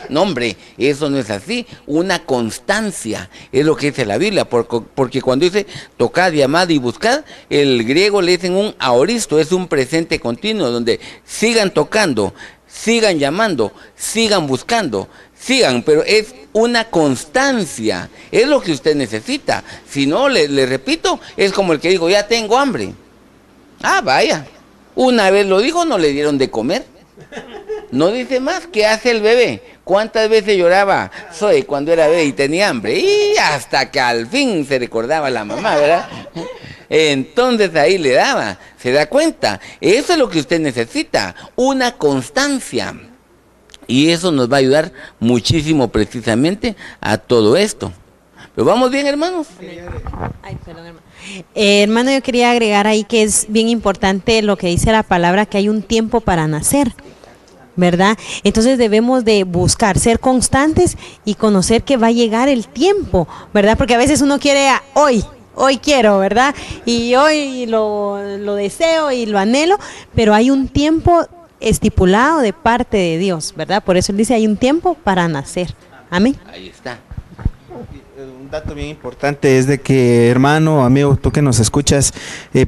B: No, hombre, eso no es así. Una constancia es lo que dice la Biblia, porque cuando dice tocad, llamad y buscad, el griego le dicen un aoristo, es un presente continuo, donde sigan tocando, sigan llamando, sigan buscando, sigan, pero es una constancia, es lo que usted necesita. Si no, le repito, es como el que dijo, ya tengo hambre. Vaya, una vez lo dijo, no le dieron de comer. No dice más. ¿Qué hace el bebé? ¿Cuántas veces lloraba Zoe cuando era bebé y tenía hambre? Y hasta que al fin se recordaba la mamá, ¿verdad? Entonces ahí le daba. ¿Se da cuenta? Eso es lo que usted necesita, una constancia. Y eso nos va a ayudar muchísimo precisamente a todo esto. ¿Pero vamos bien, hermanos?
A: Perdón, hermano. Hermano, yo quería agregar ahí que es bien importante lo que dice la palabra, que hay un tiempo para nacer, ¿verdad? Entonces debemos de buscar, ser constantes y conocer que va a llegar el tiempo, ¿verdad? Porque a veces uno quiere hoy quiero, ¿verdad? Y hoy lo deseo y lo anhelo, pero hay un tiempo estipulado de parte de Dios, ¿verdad? Por eso Él dice, hay un tiempo para nacer. Amén.
B: Ahí está.
C: Un dato bien importante es de que, hermano, amigo, tú que nos escuchas,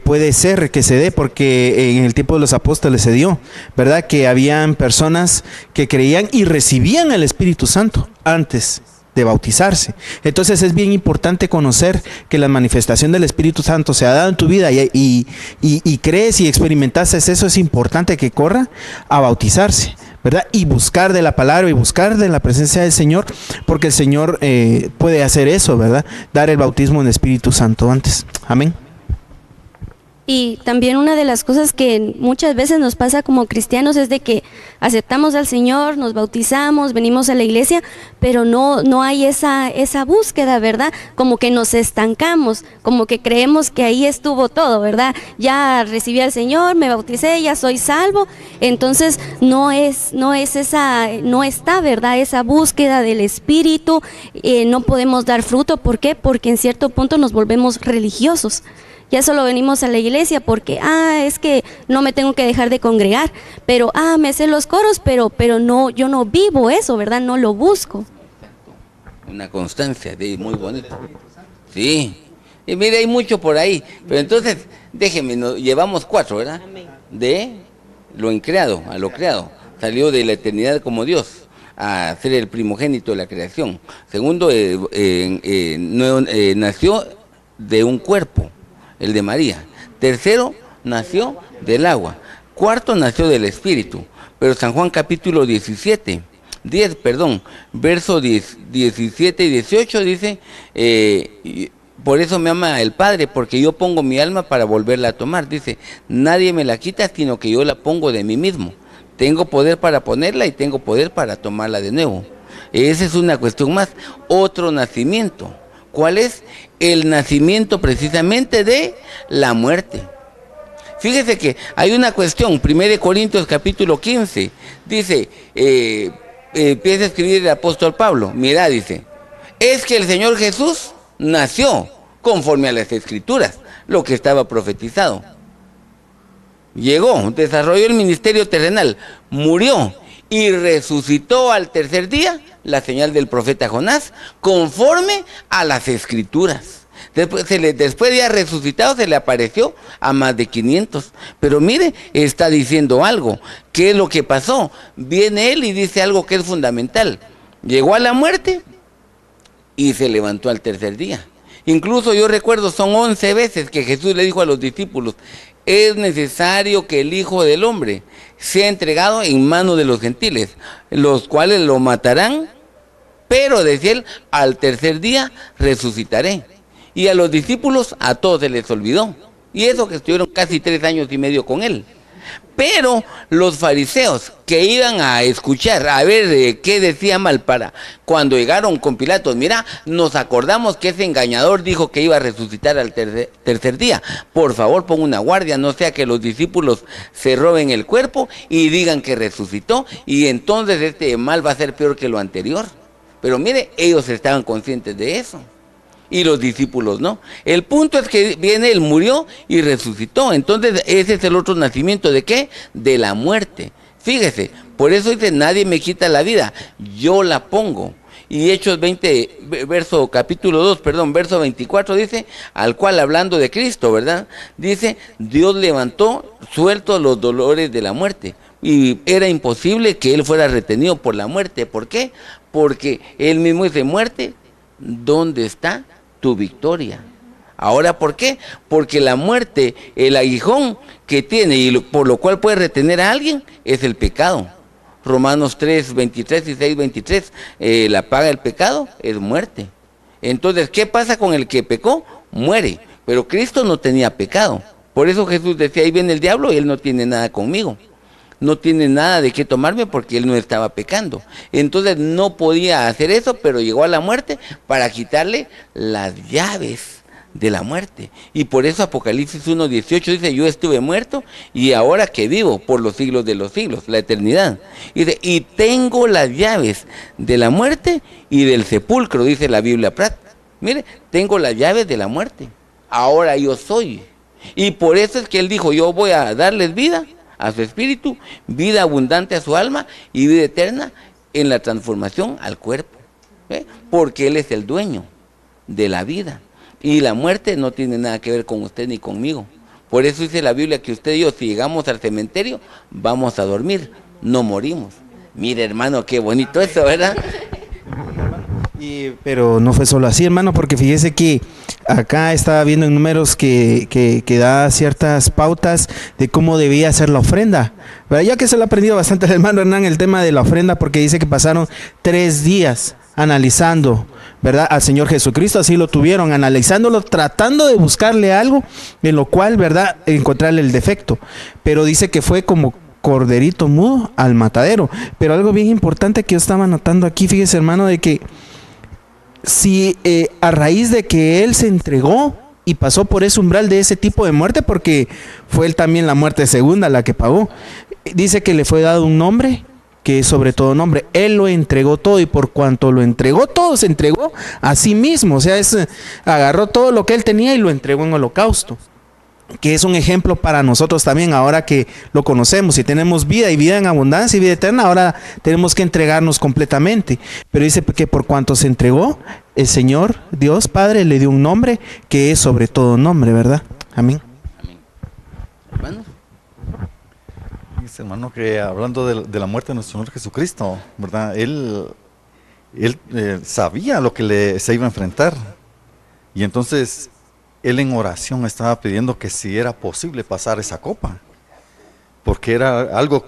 C: puede ser que se dé, porque en el tiempo de los apóstoles se dio, ¿verdad? Que habían personas que creían y recibían el Espíritu Santo antes de bautizarse. Entonces es bien importante conocer que la manifestación del Espíritu Santo se ha dado en tu vida y crees y experimentaste eso. Es importante que corra a bautizarse, ¿verdad? Y buscar de la palabra y buscar de la presencia del Señor, porque el Señor puede hacer eso, ¿verdad? Dar el bautismo en Espíritu Santo antes. Amén.
E: Y también una de las cosas que muchas veces nos pasa como cristianos es de que aceptamos al Señor, nos bautizamos, venimos a la iglesia, pero no hay esa búsqueda, ¿verdad? Como que nos estancamos, como que creemos que ahí estuvo todo, ¿verdad? Ya recibí al Señor, me bauticé, ya soy salvo. Entonces no está, ¿verdad? Esa búsqueda del Espíritu, no podemos dar fruto. ¿Por qué? Porque en cierto punto nos volvemos religiosos. Ya solo venimos a la iglesia porque, es que no me tengo que dejar de congregar, pero, me sé los coros, pero no, yo no vivo eso, ¿verdad? No lo busco.
B: Una constancia, muy bonito. Sí, y mire, hay mucho por ahí, pero entonces, déjeme, llevamos 4, ¿verdad? De lo increado a lo creado. Salió de la eternidad como Dios a ser el primogénito de la creación. Segundo, nació de un cuerpo, el de María. Tercero, nació del agua. Cuarto, nació del Espíritu. Pero San Juan capítulo 10, verso 17 y 18 dice, por eso me ama el Padre, porque yo pongo mi alma para volverla a tomar. Dice, nadie me la quita, sino que yo la pongo de mí mismo. Tengo poder para ponerla y tengo poder para tomarla de nuevo. Esa es una cuestión más. Otro nacimiento. ¿Cuál es? El nacimiento precisamente de la muerte. Fíjese que hay una cuestión, 1 Corintios capítulo 15, dice, empieza a escribir el apóstol Pablo, mira, dice, es que el Señor Jesús nació conforme a las Escrituras, lo que estaba profetizado. Llegó, desarrolló el ministerio terrenal, murió y resucitó al tercer día, la señal del profeta Jonás, conforme a las Escrituras. Después de haber resucitado, se le apareció a más de 500. Pero mire, está diciendo algo. ¿Qué es lo que pasó? Viene él y dice algo que es fundamental. Llegó a la muerte y se levantó al tercer día. Incluso yo recuerdo, son 11 veces que Jesús le dijo a los discípulos, es necesario que el Hijo del Hombre sea entregado en manos de los gentiles, los cuales lo matarán, pero decía él, al tercer día resucitaré. Y a los discípulos, a todos se les olvidó. Y eso que estuvieron casi 3 años y medio con él. Pero los fariseos que iban a escuchar, a ver qué decía mal para, cuando llegaron con Pilato, mira, nos acordamos que ese engañador dijo que iba a resucitar al tercer día. Por favor, pon una guardia, no sea que los discípulos se roben el cuerpo y digan que resucitó, y entonces este mal va a ser peor que lo anterior. Pero mire, ellos estaban conscientes de eso. Y los discípulos no. El punto es que viene, él murió y resucitó. Entonces ese es el otro nacimiento. ¿De qué? De la muerte. Fíjese, por eso dice, nadie me quita la vida, yo la pongo. Y Hechos 20, verso 24 dice, al cual hablando de Cristo, ¿verdad? Dice, Dios levantó sueltos los dolores de la muerte. Y era imposible que él fuera retenido por la muerte. ¿Por qué? Porque él mismo dice, muerte, ¿dónde está tu victoria? Ahora, ¿por qué? Porque la muerte, el aguijón que tiene y por lo cual puede retener a alguien, es el pecado. Romanos 3, 23 y 6, 23, la paga del pecado es muerte. Entonces, ¿qué pasa con el que pecó? Muere. Pero Cristo no tenía pecado. Por eso Jesús decía, ahí viene el diablo y él no tiene nada conmigo. No tiene nada de qué tomarme porque él no estaba pecando. Entonces no podía hacer eso, pero llegó a la muerte para quitarle las llaves de la muerte. Y por eso Apocalipsis 1:18 dice, yo estuve muerto y ahora que vivo por los siglos de los siglos, la eternidad. Y dice, y tengo las llaves de la muerte y del sepulcro, dice la Biblia Prat. Mire, tengo las llaves de la muerte. Ahora yo soy. Y por eso es que él dijo, yo voy a darles vida a su espíritu, vida abundante a su alma y vida eterna en la transformación al cuerpo. ¿Ve? Porque él es el dueño de la vida. Y la muerte no tiene nada que ver con usted ni conmigo. Por eso dice la Biblia que usted y yo, si llegamos al cementerio, vamos a dormir, no morimos. Mire, hermano, qué bonito eso, ¿verdad?
C: Pero no fue solo así, hermano, porque fíjese que acá estaba viendo en números que da ciertas pautas de cómo debía ser la ofrenda. ¿Verdad? Ya que se lo ha aprendido bastante el hermano Hernán el tema de la ofrenda, porque dice que pasaron 3 días analizando, ¿verdad?, al Señor Jesucristo. Así lo tuvieron, analizándolo, tratando de buscarle algo en lo cual, ¿verdad?, encontrarle el defecto. Pero dice que fue como corderito mudo al matadero. Pero algo bien importante que yo estaba notando aquí, fíjese, hermano, de que si a raíz de que él se entregó y pasó por ese umbral de ese tipo de muerte, porque fue él también la muerte segunda la que pagó, dice que le fue dado un nombre que es sobre todo nombre. Él lo entregó todo, y por cuanto lo entregó todo, se entregó a sí mismo. O sea, agarró todo lo que él tenía y lo entregó en holocausto, que es un ejemplo para nosotros también, ahora que lo conocemos y tenemos vida, y vida en abundancia y vida eterna. Ahora tenemos que entregarnos completamente. Pero dice que por cuanto se entregó, el Señor Dios Padre le dio un nombre que es sobre todo nombre, ¿verdad? Amén.
B: Amén. Hermanos.
D: Dice, hermano, que hablando de la muerte de nuestro Señor Jesucristo, ¿verdad? Él sabía lo que se iba a enfrentar, y entonces él en oración estaba pidiendo que si era posible pasar esa copa, porque era algo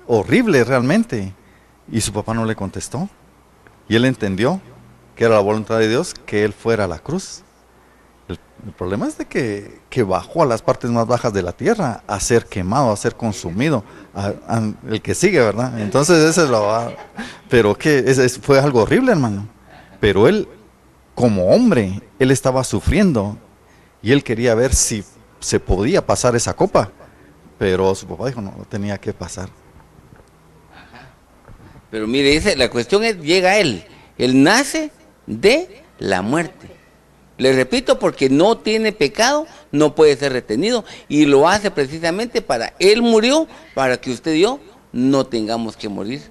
D: horrible realmente, y su papá no le contestó, y él entendió que era la voluntad de Dios que él fuera a la cruz. El problema es de que bajó a las partes más bajas de la tierra a ser quemado, a ser consumido, el que sigue, ¿verdad? Entonces ese pero fue algo horrible, hermano. Pero él, como hombre, él estaba sufriendo, y él quería ver si se podía pasar esa copa, pero su papá dijo no tenía que pasar.
B: Pero mire, la cuestión es, llega él nace de la muerte. Le repito, porque no tiene pecado, no puede ser retenido, y lo hace precisamente él murió para que usted y yo no tengamos que morir.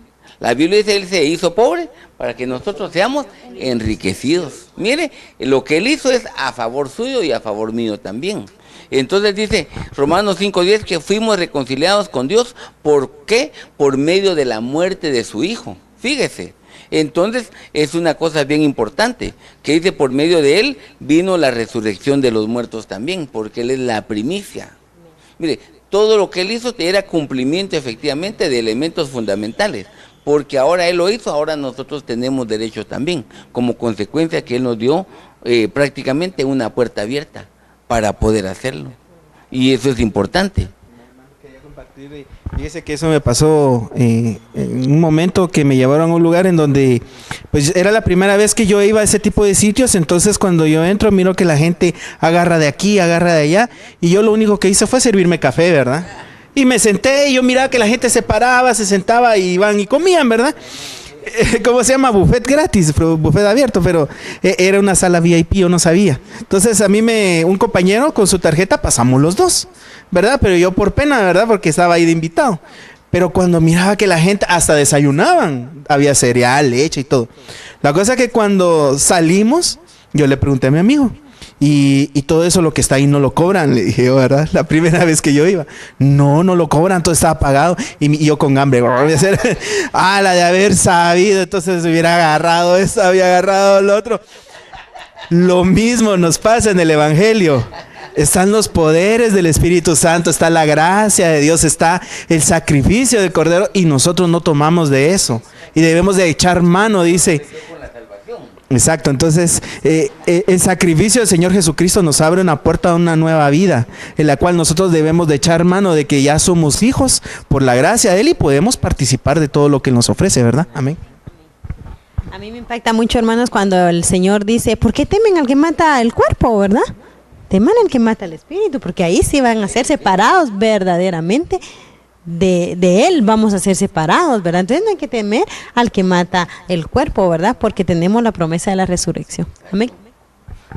B: La Biblia dice, él se hizo pobre para que nosotros seamos enriquecidos. Mire, lo que él hizo es a favor suyo y a favor mío también. Entonces dice Romanos 5:10 que fuimos reconciliados con Dios. ¿Por qué? Por medio de la muerte de su Hijo. Fíjese. Entonces es una cosa bien importante, que dice por medio de él vino la resurrección de los muertos también, porque él es la primicia. Mire, todo lo que él hizo era cumplimiento efectivamente de elementos fundamentales, porque ahora él lo hizo, ahora nosotros tenemos derecho también, como consecuencia que él nos dio prácticamente una puerta abierta para poder hacerlo, y eso es importante.
C: Fíjese que eso me pasó en un momento que me llevaron a un lugar en donde pues era la primera vez que yo iba a ese tipo de sitios. Entonces cuando yo entro miro que la gente agarra de aquí, agarra de allá, y yo lo único que hice fue servirme café, ¿verdad? Y me senté y yo miraba que la gente se paraba, se sentaba y iban y comían, ¿verdad? ¿Cómo se llama? Buffet gratis, buffet abierto, pero era una sala VIP, yo no sabía. Entonces a mí un compañero con su tarjeta pasamos los dos, ¿verdad? Pero yo por pena, ¿verdad? Porque estaba ahí de invitado. Pero cuando miraba que la gente hasta desayunaban, había cereal, leche y todo. La cosa es que cuando salimos, yo le pregunté a mi amigo, y todo eso lo que está ahí no lo cobran, le dije, ¿verdad? La primera vez que yo iba. No lo cobran, todo estaba pagado. Y yo con hambre, la de haber sabido, entonces hubiera agarrado esto, había agarrado lo otro. Lo mismo nos pasa en el Evangelio. Están los poderes del Espíritu Santo, está la gracia de Dios, está el sacrificio del Cordero, y nosotros no tomamos de eso. Y debemos de echar mano, dice. Exacto, entonces el sacrificio del Señor Jesucristo nos abre una puerta a una nueva vida, en la cual nosotros debemos de echar mano de que ya somos hijos por la gracia de Él y podemos participar de todo lo que Él nos ofrece, ¿verdad? Amén.
A: A mí me impacta mucho, hermanos, cuando el Señor dice, ¿por qué temen al que mata el cuerpo, verdad? Teman al que mata el espíritu, porque ahí sí van a ser separados verdaderamente. De él vamos a ser separados, ¿verdad? Entonces no hay que temer al que mata el cuerpo, ¿verdad? Porque tenemos la promesa de la resurrección. Amén.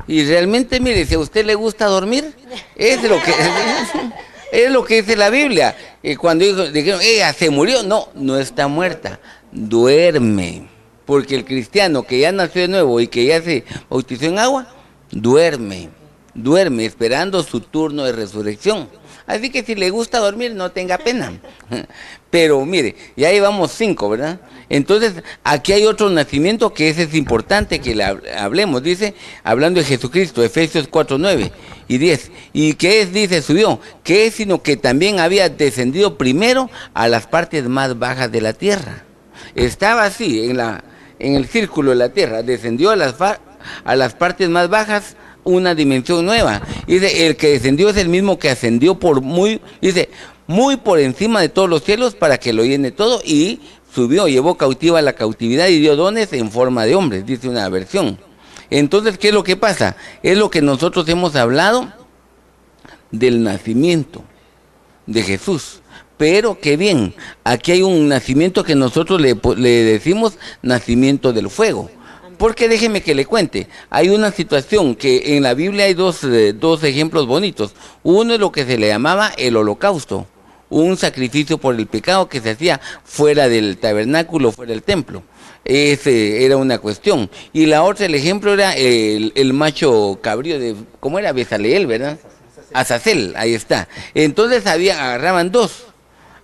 B: Y realmente, mire, si a usted le gusta dormir, es lo que dice la Biblia. Cuando dijeron, ella se murió, no está muerta, duerme. Porque el cristiano que ya nació de nuevo y que ya se bautizó en agua, duerme esperando su turno de resurrección. Así que si le gusta dormir, no tenga pena. Pero mire, ya llevamos 5, ¿verdad? Entonces, aquí hay otro nacimiento que ese es importante que le hablemos. Dice, hablando de Jesucristo, Efesios 4, 9 y 10. ¿Y qué es? Dice, subió. ¿Qué es? Sino que también había descendido primero a las partes más bajas de la tierra. Estaba así, en el círculo de la tierra. Descendió a las partes más bajas, una dimensión nueva. Dice, el que descendió es el mismo que ascendió muy por encima de todos los cielos para que lo llene todo, y subió, llevó cautiva la cautividad y dio dones en forma de hombres, dice una versión. Entonces, ¿qué es lo que pasa? Es lo que nosotros hemos hablado del nacimiento de Jesús. Pero qué bien, aquí hay un nacimiento que nosotros le decimos nacimiento del fuego. Porque déjeme que le cuente, hay una situación que en la Biblia hay dos ejemplos bonitos. Uno es lo que se le llamaba el holocausto, un sacrificio por el pecado que se hacía fuera del tabernáculo, fuera del templo. Ese era una cuestión. Y la otra, el ejemplo era el macho cabrío de, ¿cómo era? Bezaleel, ¿verdad? Azazel, ahí está. Entonces agarraban dos.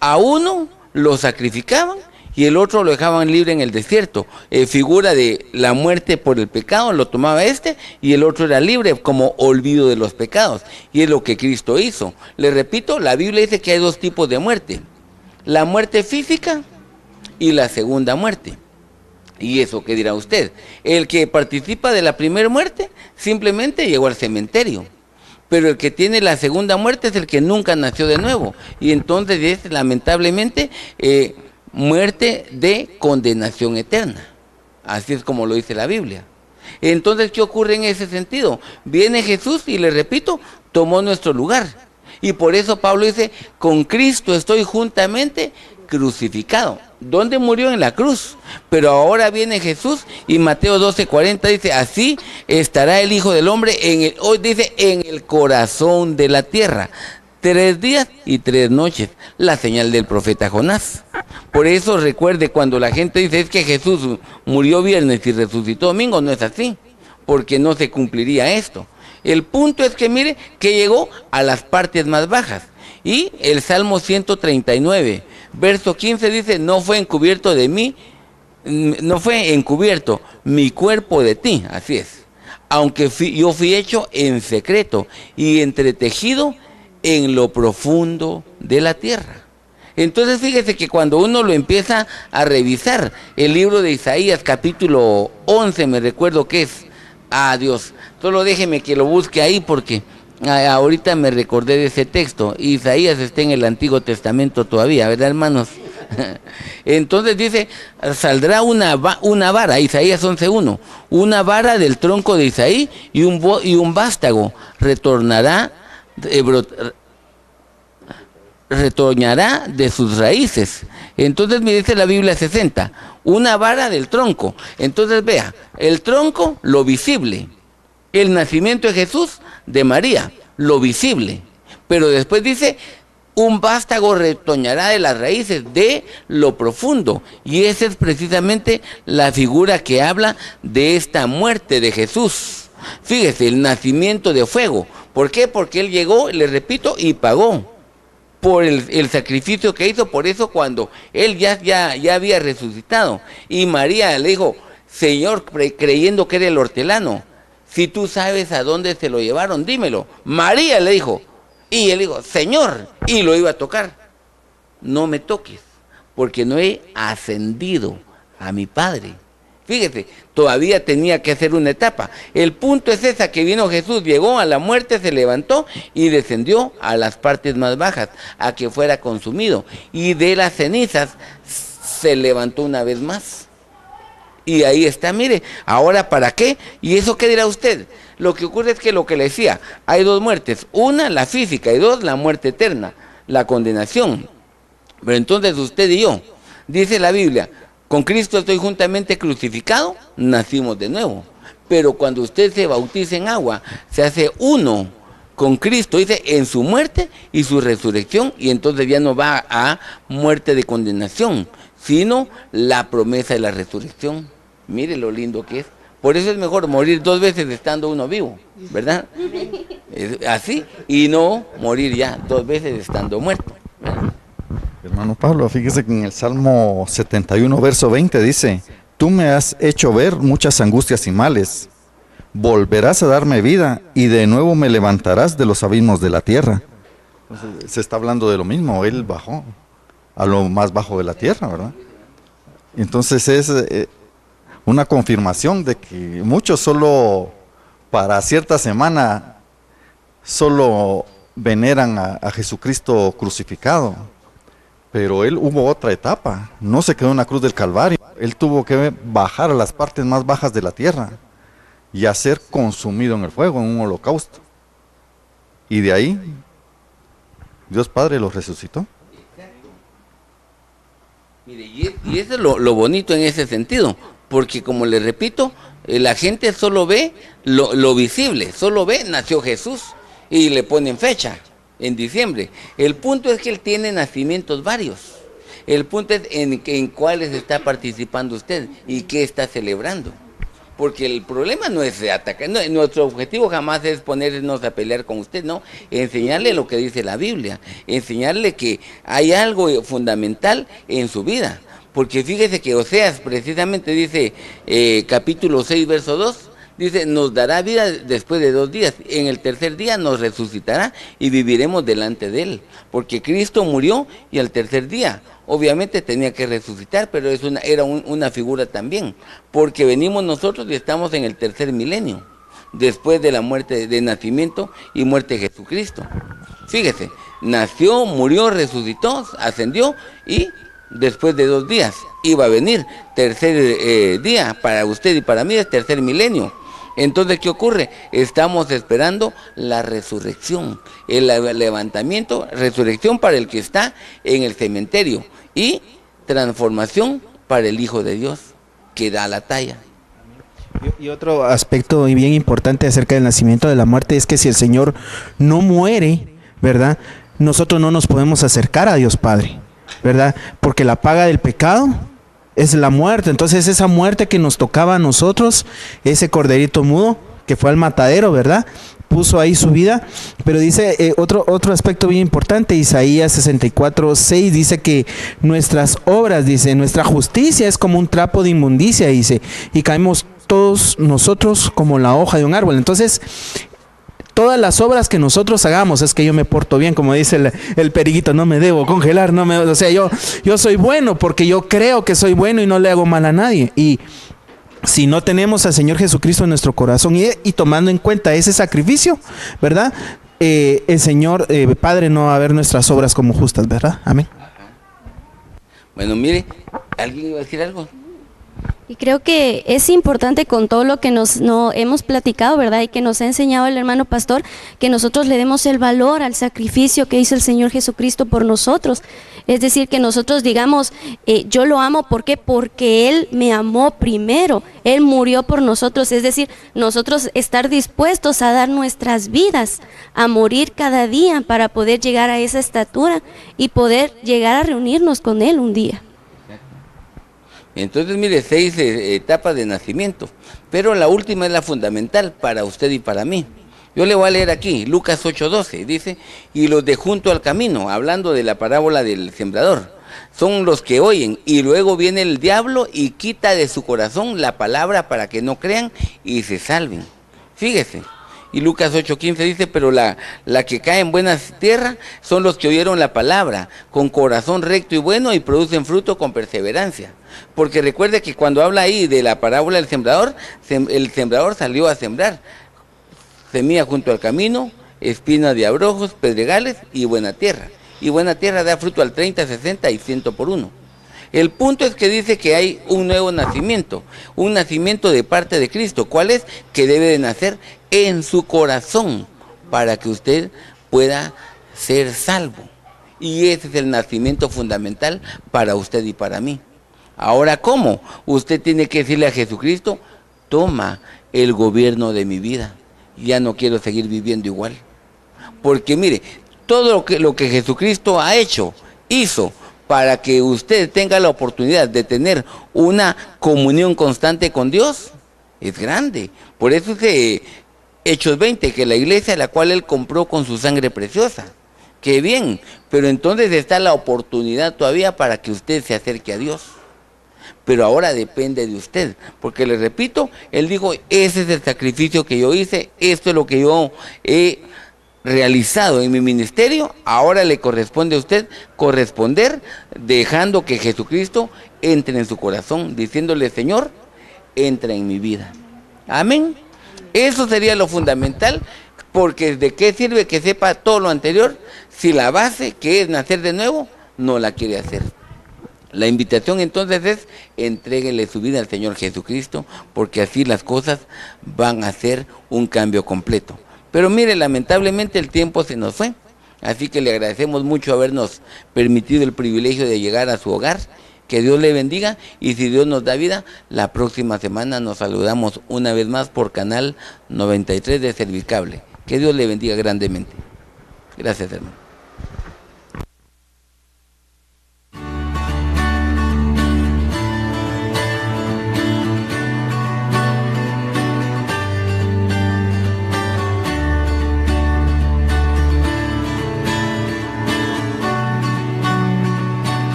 B: A uno lo sacrificaban y el otro lo dejaban libre en el desierto. Figura de la muerte por el pecado, lo tomaba y el otro era libre como olvido de los pecados. Y es lo que Cristo hizo. Le repito, la Biblia dice que hay dos tipos de muerte. La muerte física y la segunda muerte. ¿Y eso qué dirá usted? El que participa de la primera muerte simplemente llegó al cementerio. Pero el que tiene la segunda muerte es el que nunca nació de nuevo. Y entonces es lamentablemente muerte de condenación eterna. Así es como lo dice la Biblia. Entonces, ¿qué ocurre en ese sentido? Viene Jesús y, le repito, tomó nuestro lugar. Y por eso Pablo dice, con Cristo estoy juntamente crucificado. ¿Dónde murió? En la cruz. Pero ahora viene Jesús y Mateo 12:40 dice, así estará el Hijo del Hombre hoy dice, en el corazón de la tierra. 3 días y 3 noches, la señal del profeta Jonás. Por eso recuerde, cuando la gente dice es que Jesús murió viernes y resucitó domingo, no es así, porque no se cumpliría esto. El punto es que mire que llegó a las partes más bajas. Y el Salmo 139, verso 15 dice, no fue encubierto mi cuerpo de ti, así es. Aunque yo fui hecho en secreto y entretejido en lo profundo de la tierra. Entonces fíjese que cuando uno lo empieza a revisar, el libro de Isaías capítulo 11, me recuerdo que es, Dios, solo déjeme que lo busque ahí porque ahorita me recordé de ese texto. Isaías está en el Antiguo Testamento todavía, ¿verdad, hermanos? Entonces dice, saldrá una vara, Isaías 11:1, una vara del tronco de Isaí y un vástago retoñará de sus raíces. Entonces me dice la Biblia 60, una vara del tronco. Entonces vea, el tronco, lo visible, el nacimiento de Jesús, de María, lo visible, pero después dice, un vástago retoñará de las raíces, de lo profundo, y esa es precisamente la figura que habla de esta muerte de Jesús. Fíjese, el nacimiento de fuego. ¿Por qué? Porque Él llegó, le repito, y pagó por el sacrificio que hizo. Por eso cuando Él ya había resucitado, y María le dijo, Señor, creyendo que era el hortelano, si tú sabes a dónde se lo llevaron, dímelo. María le dijo, y él dijo, Señor, y lo iba a tocar. No me toques, porque no he ascendido a mi Padre. Fíjese, todavía tenía que hacer una etapa. El punto es esa, que vino Jesús, llegó a la muerte, se levantó y descendió a las partes más bajas, a que fuera consumido. Y de las cenizas se levantó una vez más. Y ahí está, mire, ahora ¿para qué? ¿Y eso qué dirá usted? Lo que ocurre es que lo que le decía, hay dos muertes, una la física y dos la muerte eterna, la condenación. Pero entonces usted y yo, dice la Biblia, con Cristo estoy juntamente crucificado, nacimos de nuevo. Pero cuando usted se bautiza en agua, se hace uno con Cristo, dice, en su muerte y su resurrección, y entonces ya no va a muerte de condenación, sino la promesa de la resurrección. Mire lo lindo que es. Por eso es mejor morir 2 veces estando uno vivo, ¿verdad? así, y no morir ya 2 veces estando muerto.
D: Hermano Pablo, fíjese que en el Salmo 71, verso 20 dice: tú me has hecho ver muchas angustias y males, volverás a darme vida y de nuevo me levantarás de los abismos de la tierra. Entonces, se está hablando de lo mismo, él bajó a lo más bajo de la tierra, ¿verdad? Entonces es una confirmación de que muchos solo para cierta semana solo veneran a Jesucristo crucificado, pero él hubo otra etapa, no se quedó en la cruz del Calvario, él tuvo que bajar a las partes más bajas de la tierra y a ser consumido en el fuego, en un holocausto, y de ahí Dios Padre lo resucitó.
B: Mire, y eso es lo bonito en ese sentido, porque como le repito, la gente solo ve lo visible, solo ve, nació Jesús, y le ponen fecha, en diciembre. El punto es que él tiene nacimientos varios. El punto es en cuáles está participando usted y qué está celebrando. Porque el problema no es atacar, no, nuestro objetivo jamás es ponernos a pelear con usted, no, enseñarle lo que dice la Biblia, enseñarle que hay algo fundamental en su vida, porque fíjese que Oseas precisamente dice, capítulo 6, verso 2, dice, nos dará vida después de 2 días, en el tercer día nos resucitará y viviremos delante de él, porque Cristo murió y al tercer día, obviamente tenía que resucitar, pero era una figura también, porque venimos nosotros y estamos en el tercer milenio, después de la muerte, de nacimiento y muerte de Jesucristo. Fíjese, nació, murió, resucitó, ascendió y después de 2 días iba a venir tercer día, para usted y para mí es tercer milenio. Entonces, ¿qué ocurre? Estamos esperando la resurrección, el levantamiento, resurrección para el que está en el cementerio y transformación para el Hijo de Dios que da la talla.
C: Y otro aspecto bien importante acerca del nacimiento de la muerte es que si el Señor no muere, ¿verdad? Nosotros no nos podemos acercar a Dios Padre, ¿verdad? Porque la paga del pecado es la muerte. Entonces esa muerte que nos tocaba a nosotros, ese corderito mudo que fue al matadero, ¿verdad? Puso ahí su vida. Pero dice otro aspecto bien importante, Isaías 64:6 dice que nuestras obras, dice, nuestra justicia es como un trapo de inmundicia, dice, y caemos todos nosotros como la hoja de un árbol. Entonces todas las obras que nosotros hagamos, es que yo me porto bien, como dice el periguito, no me debo congelar, o sea, yo soy bueno porque yo creo que soy bueno y no le hago mal a nadie. Y si no tenemos al Señor Jesucristo en nuestro corazón y tomando en cuenta ese sacrificio, ¿verdad? El Señor Padre no va a ver nuestras obras como justas, ¿verdad? Amén.
B: Bueno, mire, ¿alguien iba a decir algo?
E: Y creo que es importante con todo lo que no hemos platicado, ¿verdad? Y que nos ha enseñado el hermano pastor, que nosotros le demos el valor al sacrificio que hizo el Señor Jesucristo por nosotros. Es decir, que nosotros digamos, yo lo amo, ¿por qué? Porque Él me amó primero, Él murió por nosotros. Es decir, nosotros estar dispuestos a dar nuestras vidas, a morir cada día para poder llegar a esa estatura y poder llegar a reunirnos con Él un día.
B: Entonces, mire, 6 etapas de nacimiento, pero la última es la fundamental para usted y para mí. Yo le voy a leer aquí, Lucas 8:12, dice, y los de junto al camino, hablando de la parábola del sembrador, son los que oyen, y luego viene el diablo y quita de su corazón la palabra para que no crean y se salven. Fíjese. Y Lucas 8:15 dice, pero la que cae en buenas tierras son los que oyeron la palabra, con corazón recto y bueno, y producen fruto con perseverancia. Porque recuerde que cuando habla ahí de la parábola del sembrador, el sembrador salió a sembrar. Semilla junto al camino, espinas de abrojos, pedregales y buena tierra. Y buena tierra da fruto al 30, 60 y 100 por 1. El punto es que dice que hay un nuevo nacimiento, un nacimiento de parte de Cristo. ¿Cuál es? Que debe de nacer en su corazón para que usted pueda ser salvo. Y ese es el nacimiento fundamental para usted y para mí. Ahora, ¿cómo? Usted tiene que decirle a Jesucristo, toma el gobierno de mi vida. Ya no quiero seguir viviendo igual. Porque mire, todo lo que Jesucristo hizo para que usted tenga la oportunidad de tener una comunión constante con Dios, es grande. Por eso Hechos 20, que la iglesia a la cual él compró con su sangre preciosa. Qué bien, pero entonces está la oportunidad todavía para que usted se acerque a Dios. Pero ahora depende de usted, porque le repito, él dijo, ese es el sacrificio que yo hice, esto es lo que yo he realizado en mi ministerio, ahora le corresponde a usted corresponder, dejando que Jesucristo entre en su corazón, diciéndole, Señor, entra en mi vida. Amén. Eso sería lo fundamental, porque ¿de qué sirve que sepa todo lo anterior si la base, que es nacer de nuevo, no la quiere hacer? La invitación entonces es, entréguele su vida al Señor Jesucristo, porque así las cosas van a ser un cambio completo. Pero mire, lamentablemente el tiempo se nos fue, así que le agradecemos mucho habernos permitido el privilegio de llegar a su hogar. Que Dios le bendiga, y si Dios nos da vida, la próxima semana nos saludamos una vez más por Canal 93 de Servicable. Que Dios le bendiga grandemente. Gracias, hermano.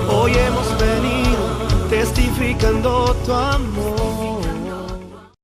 F: Hoy hemos venido testificando tu amor.